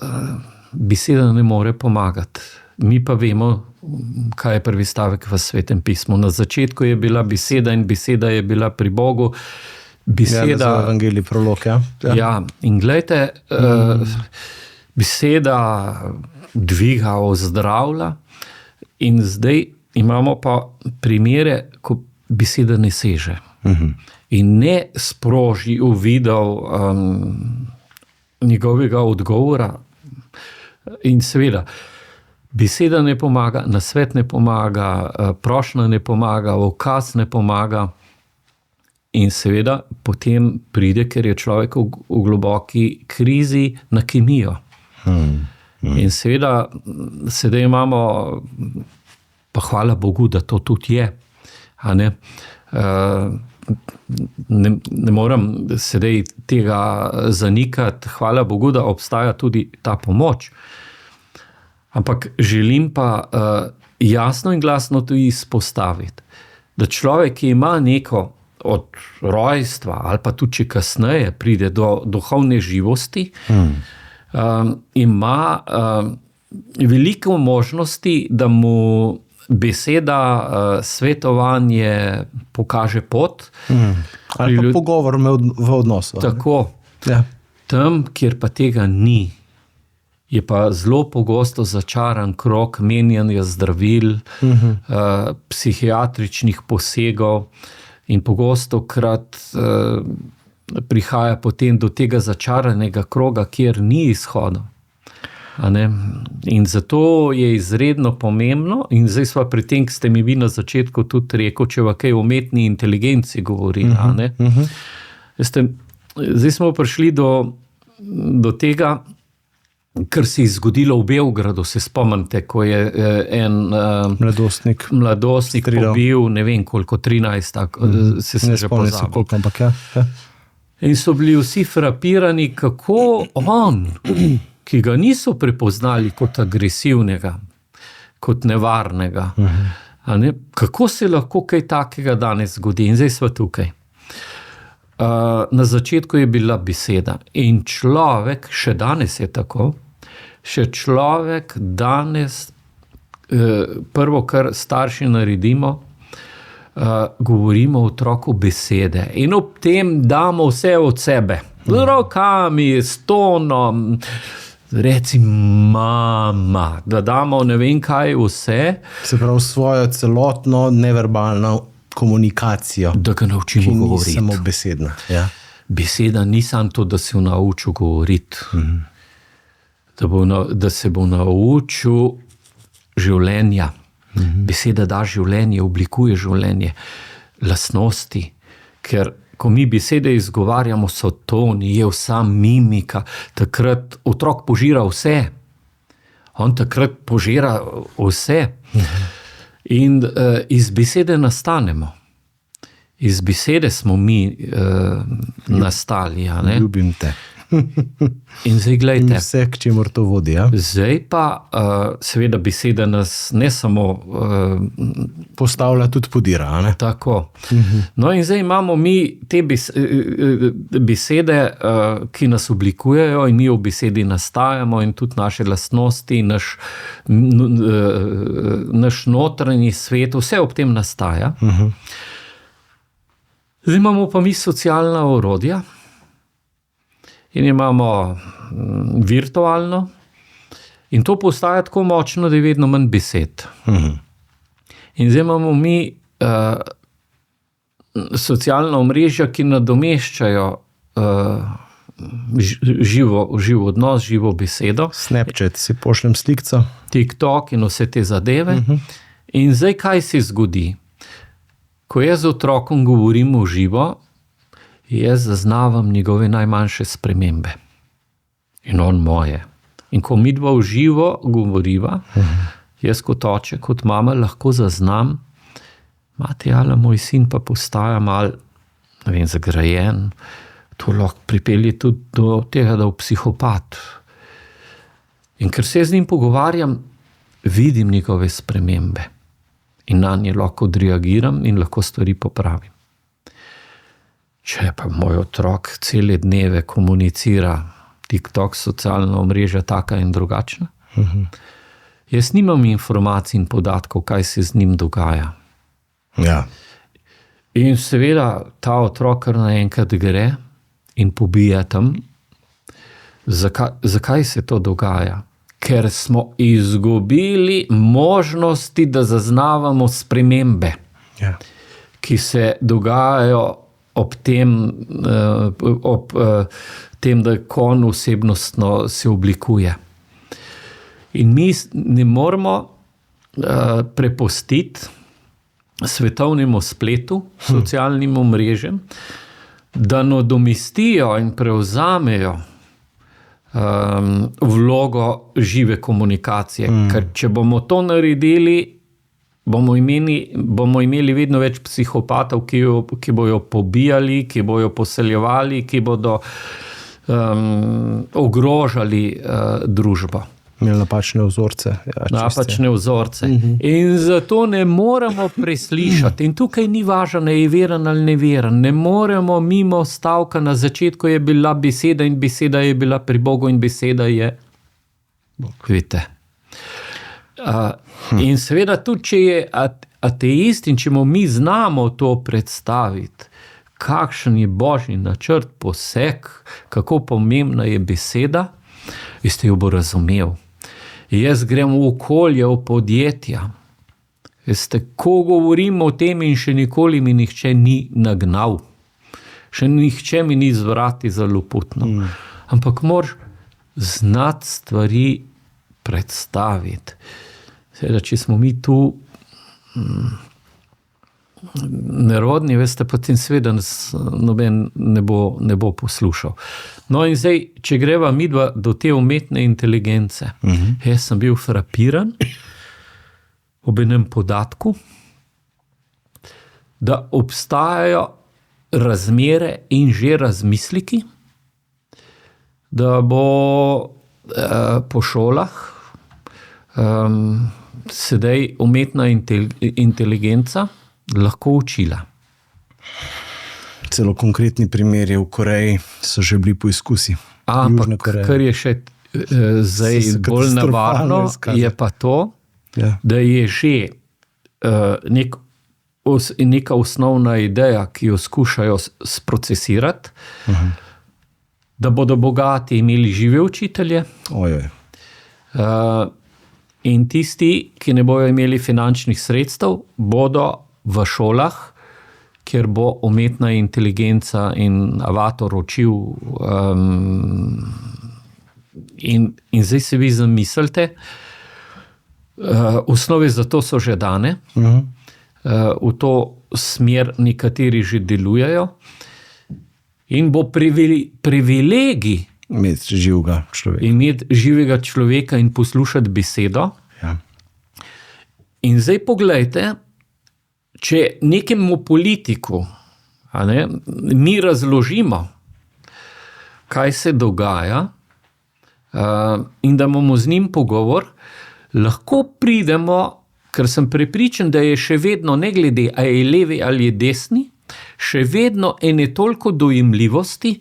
beseda ne more pomagati. Mi pa vemo, kaj je prvi stavek v Svetem pismu. Na začetku je bila beseda in beseda je bila pri Bogu. Beseda, za evangelij prolog, ja, in glejte, beseda dviga, ozdravlja, in zdaj imamo pa primere, ko beseda ne seže. In ne sproži uvidov njegovega odgovora. In seveda, beseda ne pomaga, nasvet ne pomaga, prošnja ne pomaga, ukaz ne pomaga. In seveda potem pride, ker je človek v globoki krizi, na kemijo. In seveda, sedaj imamo, pa hvala Bogu, da to tudi je. Ne moram sedaj tega zanikati, hvala Bogu, da obstaja tudi ta pomoč. Ampak želim pa jasno in glasno tudi izpostaviti, da človek, ki ima neko od rojstva ali pa tudi, če kasneje pride do duhovne živosti, ima veliko možnosti, da mu beseda, svetovanje pokaže pot. Ali pa pogovor v odnosu. Tako. Ja. Tam, kjer pa tega ni, je pa zelo pogosto začaran krog menjanja zdravil, psihiatričnih posegov in pogosto krat prihaja potem do tega začaranega kroga, kjer ni izhoda. In zato je izredno pomembno, in zdaj sva pri tem, ki ste mi vi na začetku tudi rekel, če v kaj umetni inteligenci govorili. Zdaj smo prišli do tega, kar se je zgodilo v Beogradu, se spomnite, ko je en mladostnik pobil, ne vem koliko, 13, se že pozabil. Ampak ja. In so bili vsi frapirani, kako on, ki ga niso prepoznali kot agresivnega, kot nevarnega, a ne, kako se lahko kaj takega danes zgodi. In zdaj smo tukaj. Na začetku je bila beseda in človek, še danes je tako, še človek danes, prvo, kar starši naredimo, govorimo otroku besede in ob tem damo vse od sebe. Z rokami, s tonom, reci mama, da damo ne vem kaj vse. Se pravi svojo celotno neverbalno komunikacijo. Da ga naučimo govoriti. Ki ni samo besedna. Ja. Beseda ni samo to, da se bo naučil govoriti. Da se bo naučil življenja. Beseda da življenje, oblikuje življenje, lastnosti, ker ko mi besede izgovarjamo, so toni, je vsa mimika, takrat otrok požira vse. On takrat požira vse. In iz besede nastanemo. Iz besede smo mi nastali. A ne? Ljubim te. In zdaj gledajte. In vse, k čemur to vodi. Ja? Zdaj pa seveda beseda nas ne samo postavlja, tudi podira. A ne? Tako. No in zdaj imamo mi te besede, ki nas oblikujejo in mi v besedi nastajamo in tudi naše lastnosti, naš notranji svet, vse ob tem nastaja. Zdaj imamo pa mi socialna orodja. In imamo virtualno, in to postaja tako močno, da je vedno manj besed. In zdaj imamo mi socialna omrežja, ki nadomeščajo živ odnos, živo besedo. Snapchat, si pošljem slikco. TikTok in vse te zadeve. In zdaj kaj se zgodi? Ko jaz z otrokom govorim v živo, jaz zaznavam njegove najmanjše spremembe. In on moje. In ko mi dva v živo govoriva, jaz kot oče, kot mama lahko zaznam, Matejala, moj sin pa postaja mal, ne vem, zagrajen, to lahko pripelje tudi do tega, da je psihopat. In ker se z njim pogovarjam, vidim njegove spremembe. In na nje lahko odreagiram in lahko stvari popravim. Če pa moj otrok cele dneve komunicira, TikTok, socialna omrežja, taka in drugačna, jaz nimam informacij in podatkov, kaj se z njim dogaja. Ja. In seveda ta otrok kar naenkrat gre in pobija tam. Zakaj se to dogaja? Ker smo izgubili možnosti, da zaznavamo spremembe, ki se dogajajo ob tem, da kon osebnostno se oblikuje. In mi ne moramo prepustiti svetovnemu spletu, socialnim omrežjem, da nadomestijo in prevzamejo vlogo žive komunikacije. Ker če bomo to naredili, bomo imeli vedno več psihopatov, ki bojo pobijali, ki bojo poseljevali, ki bodo ogrožali družbo. Imeli napačne vzorce. Napačne vzorce. In zato ne moremo preslišati. In tukaj ni važno, je veren ali neveren. Ne moremo mimo stavka, na začetku je bila beseda in beseda je bila pri Bogu in beseda je Bog. Vidite. In seveda tudi, če je ateist in če mu mi znamo to predstaviti, kakšen je Božji načrt, poseg, kako pomembna je beseda, veste, jo bo razumel. Jaz grem v okolje, v podjetja. Veste, ko govorim o tem in še nikoli mi nihče ni nagnal. Še nihče mi ni zvrati za loputno. Ampak moraš znati stvari predstaviti. Seveda, če smo mi tu nerodni, veste, potem seveda nas noben ne bo poslušal. No in zdaj, če greva midva do te umetne inteligence, jaz sem bil frapiran ob enem podatku, da obstajajo razmere in že razmisliki, da bo po šolah sedaj umetna inteligenca lahko učila. Celo konkretni primeri v Koreji so že bili poizkusi. Ampak, kar je še zdaj bolj nevarno, je pa to, da je že neka osnovna ideja, ki jo skušajo sprocesirati, da bodo bogati imeli žive učitelje, in tisti, ki ne bojo imeli finančnih sredstev, bodo v šolah, kjer bo umetna inteligenca in avatar učil. In zdaj se vi zamislite, osnove za to so že dane, v to smer nekateri že delujejo in bo privilegij imeti živega človeka in poslušati besedo. Ja. In zdaj poglejte, če nekemu politiku mi razložimo, kaj se dogaja, in da imamo z njim pogovor, lahko pridemo, ker sem prepričan, da je še vedno, ne glede, a je levi ali je desni, še vedno ene toliko dojemljivosti,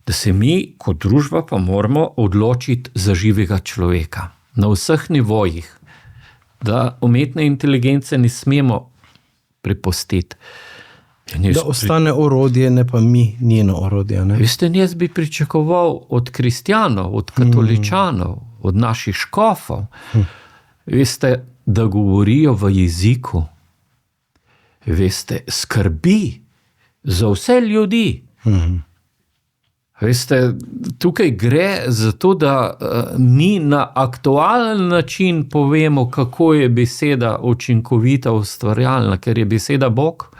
da se mi kot družba pa moramo odločiti za živega človeka. Na vseh nivojih. Da umetne inteligence ne smemo prepustiti. Da ostane orodje, ne pa mi njeno orodje. Ne? Veste, jaz bi pričakoval od kristjanov, od katoličanov, od naših škofov, veste, da govorijo v jeziku, veste, skrbi za vse ljudi. Veste, tukaj gre za to, da mi na aktualen način povemo, kako je beseda učinkovita, ustvarjalna, ker je beseda Bog.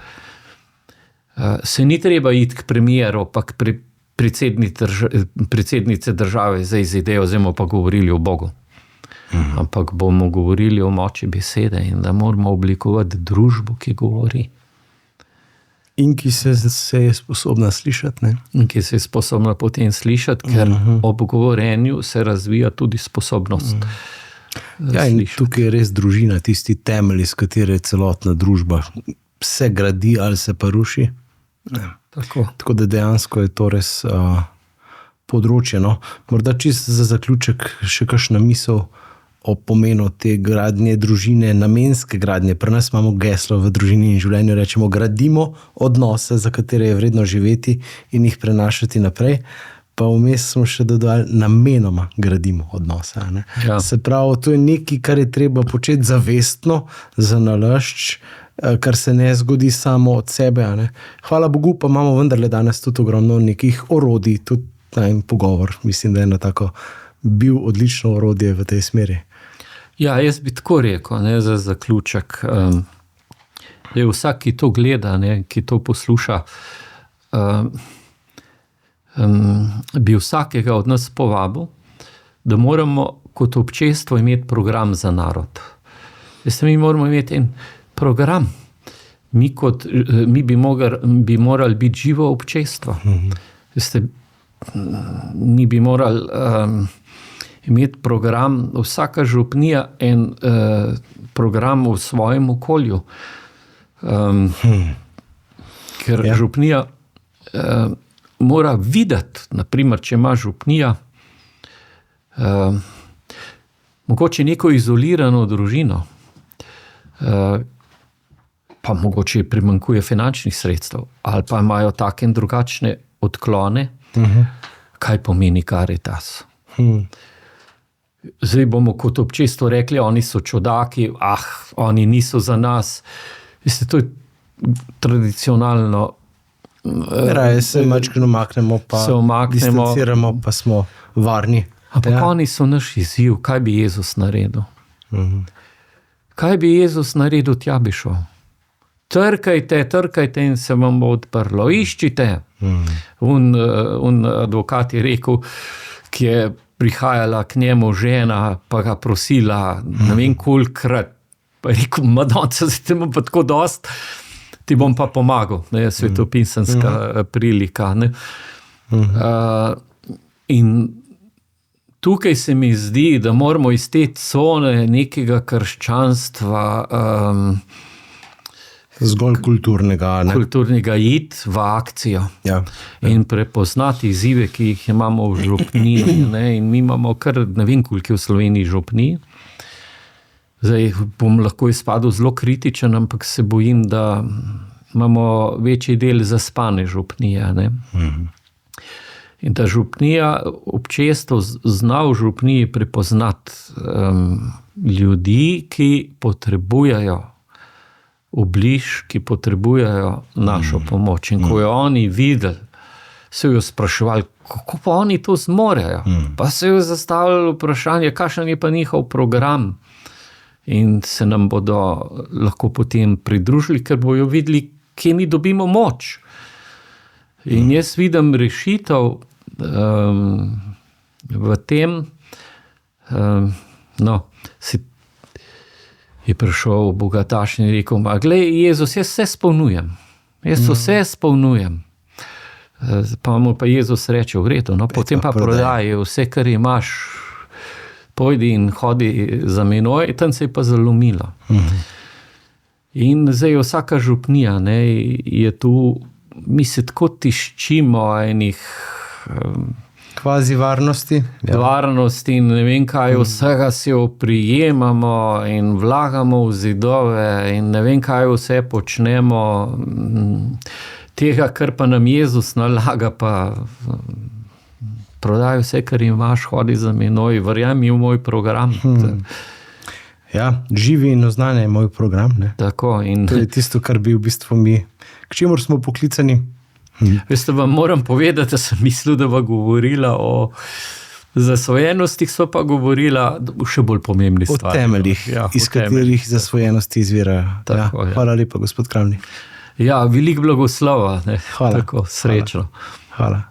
Se ni treba iti k premijeru, pa k predsednice države za idejo, zdaj bomo pa govorili o Bogu. Ampak bomo govorili o moči besede in da moramo oblikovati družbo, ki govori. In ki se je sposobna slišati. Ne? In ki se je sposobna potem slišati, ker ob govorenju se razvija tudi sposobnost. Ja, in tukaj je res družina, tisti temelj, iz katere je celotna družba. Se gradi ali se pa ruši. Tako da dejansko je to res področje. No? Morda čisto za zaključek še kakšna misel o pomenu te gradnje družine, namenske gradnje. Pri nas imamo geslo v družini in življenju, rečemo, gradimo odnose, za katere je vredno živeti in jih prenašati naprej. Pa vmes smo še dodali, namenoma gradimo odnose. Ja. Se pravi, to je nekaj, kar je treba početi zavestno, zanalašč, kar se ne zgodi samo od sebe. Hvala Bogu, pa imamo vendarle danes tudi ogromno nekih orodij, tudi pogovor. Mislim, da je tako bil odlično orodje v tej smeri. Ja, jaz bi tako rekel, za zaključek. Vsak, ki to gleda, ki to posluša, bi vsakega od nas povabil, da moramo kot občestvo imeti program za narod. Mi moramo imeti en program. Mi bi morali biti živo občestvo. Mi bi morali imeti program, vsaka župnija en program v svojem okolju. Ker župnija mora videti, naprimer, če ima župnija mogoče neko izolirano družino, pa mogoče primanjkuje finančnih sredstev, ali pa imajo take in drugačne odklone, kaj pomeni Karitas. Zdaj bomo kot občestvo rekli, oni so čudaki, oni niso za nas. Veste, to je tradicionalno. Raje se mačkino maknemo, pa distanciramo, pa smo varni. Ampak oni so naš izziv, kaj bi Jezus naredil? Kaj bi Jezus naredil, tja bi šel? Trkajte in se vam bo odprlo. Iščite. Un advokat je rekel, ki je prihajala k njemu žena, pa ga prosila, ne vem kolikrat, pa je rekel, Madonca, zdaj ima pa tako dost Ti bom pa pomagal, ne, svetopisanska prilika. Ne. In tukaj se mi zdi, da moramo iz te cone nekega krščanstva Zgolj kulturnega. Ne? kulturnega iti v akcijo Ja. in prepoznati izzive, ki jih imamo v župniji. Ne? In mi imamo kar, ne vem, koliko je v Sloveniji župnij. Zdaj bom lahko izpadel zelo kritičen, ampak se bojim, da imamo večji del zaspane župnije. Ne? In da župnija, občestvo zna v župniji prepoznati ljudi, ki potrebujejo obliž, ki potrebujejo našo pomoč. In ko jo oni videli, so jo spraševali, kako pa oni to zmorejo. Pa so jo zastavljali vprašanje, kakšen je pa njihov program. In se nam bodo lahko potem pridružili, ker bojo videli, kje mi dobimo moč. In jaz vidim rešitev v tem, je prišel bogataš in rekel, glej, Jezus, jaz vse spolnujem. Jaz vse spolnujem. Pa mu pa Jezus reče, v redu, potem pa prodaj vse, kar imaš, pojdi in hodi za menoj, tam se je pa zalomilo. In zdaj vsaka župnija, ne, je tu, mi se tako tiščimo enih kvazi varnosti. Varnosti in ne vem kaj, vsega si oprijemamo in vlagamo v zidove in ne vem kaj vse počnemo. Tega, kar pa nam Jezus nalaga, pa prodaj vse, kar imaš, hodi za menoj, verjemi v moj program. Ja, živi in oznanje je moj program. Ne? Tako, in to je tisto, kar bi v bistvu mi, k čemur smo poklicani. Veste, vam moram povedati, da sem mislil, da bo govorila o zasvojenostih, so pa govorila še bolj pomembni stvari. O temeljih, iz katerih zasvojenosti izvirajo. Tako, ja. Hvala lepa, gospod Kramli. Ja, veliko blagoslova. Ne? Hvala. Tako, srečno. Hvala.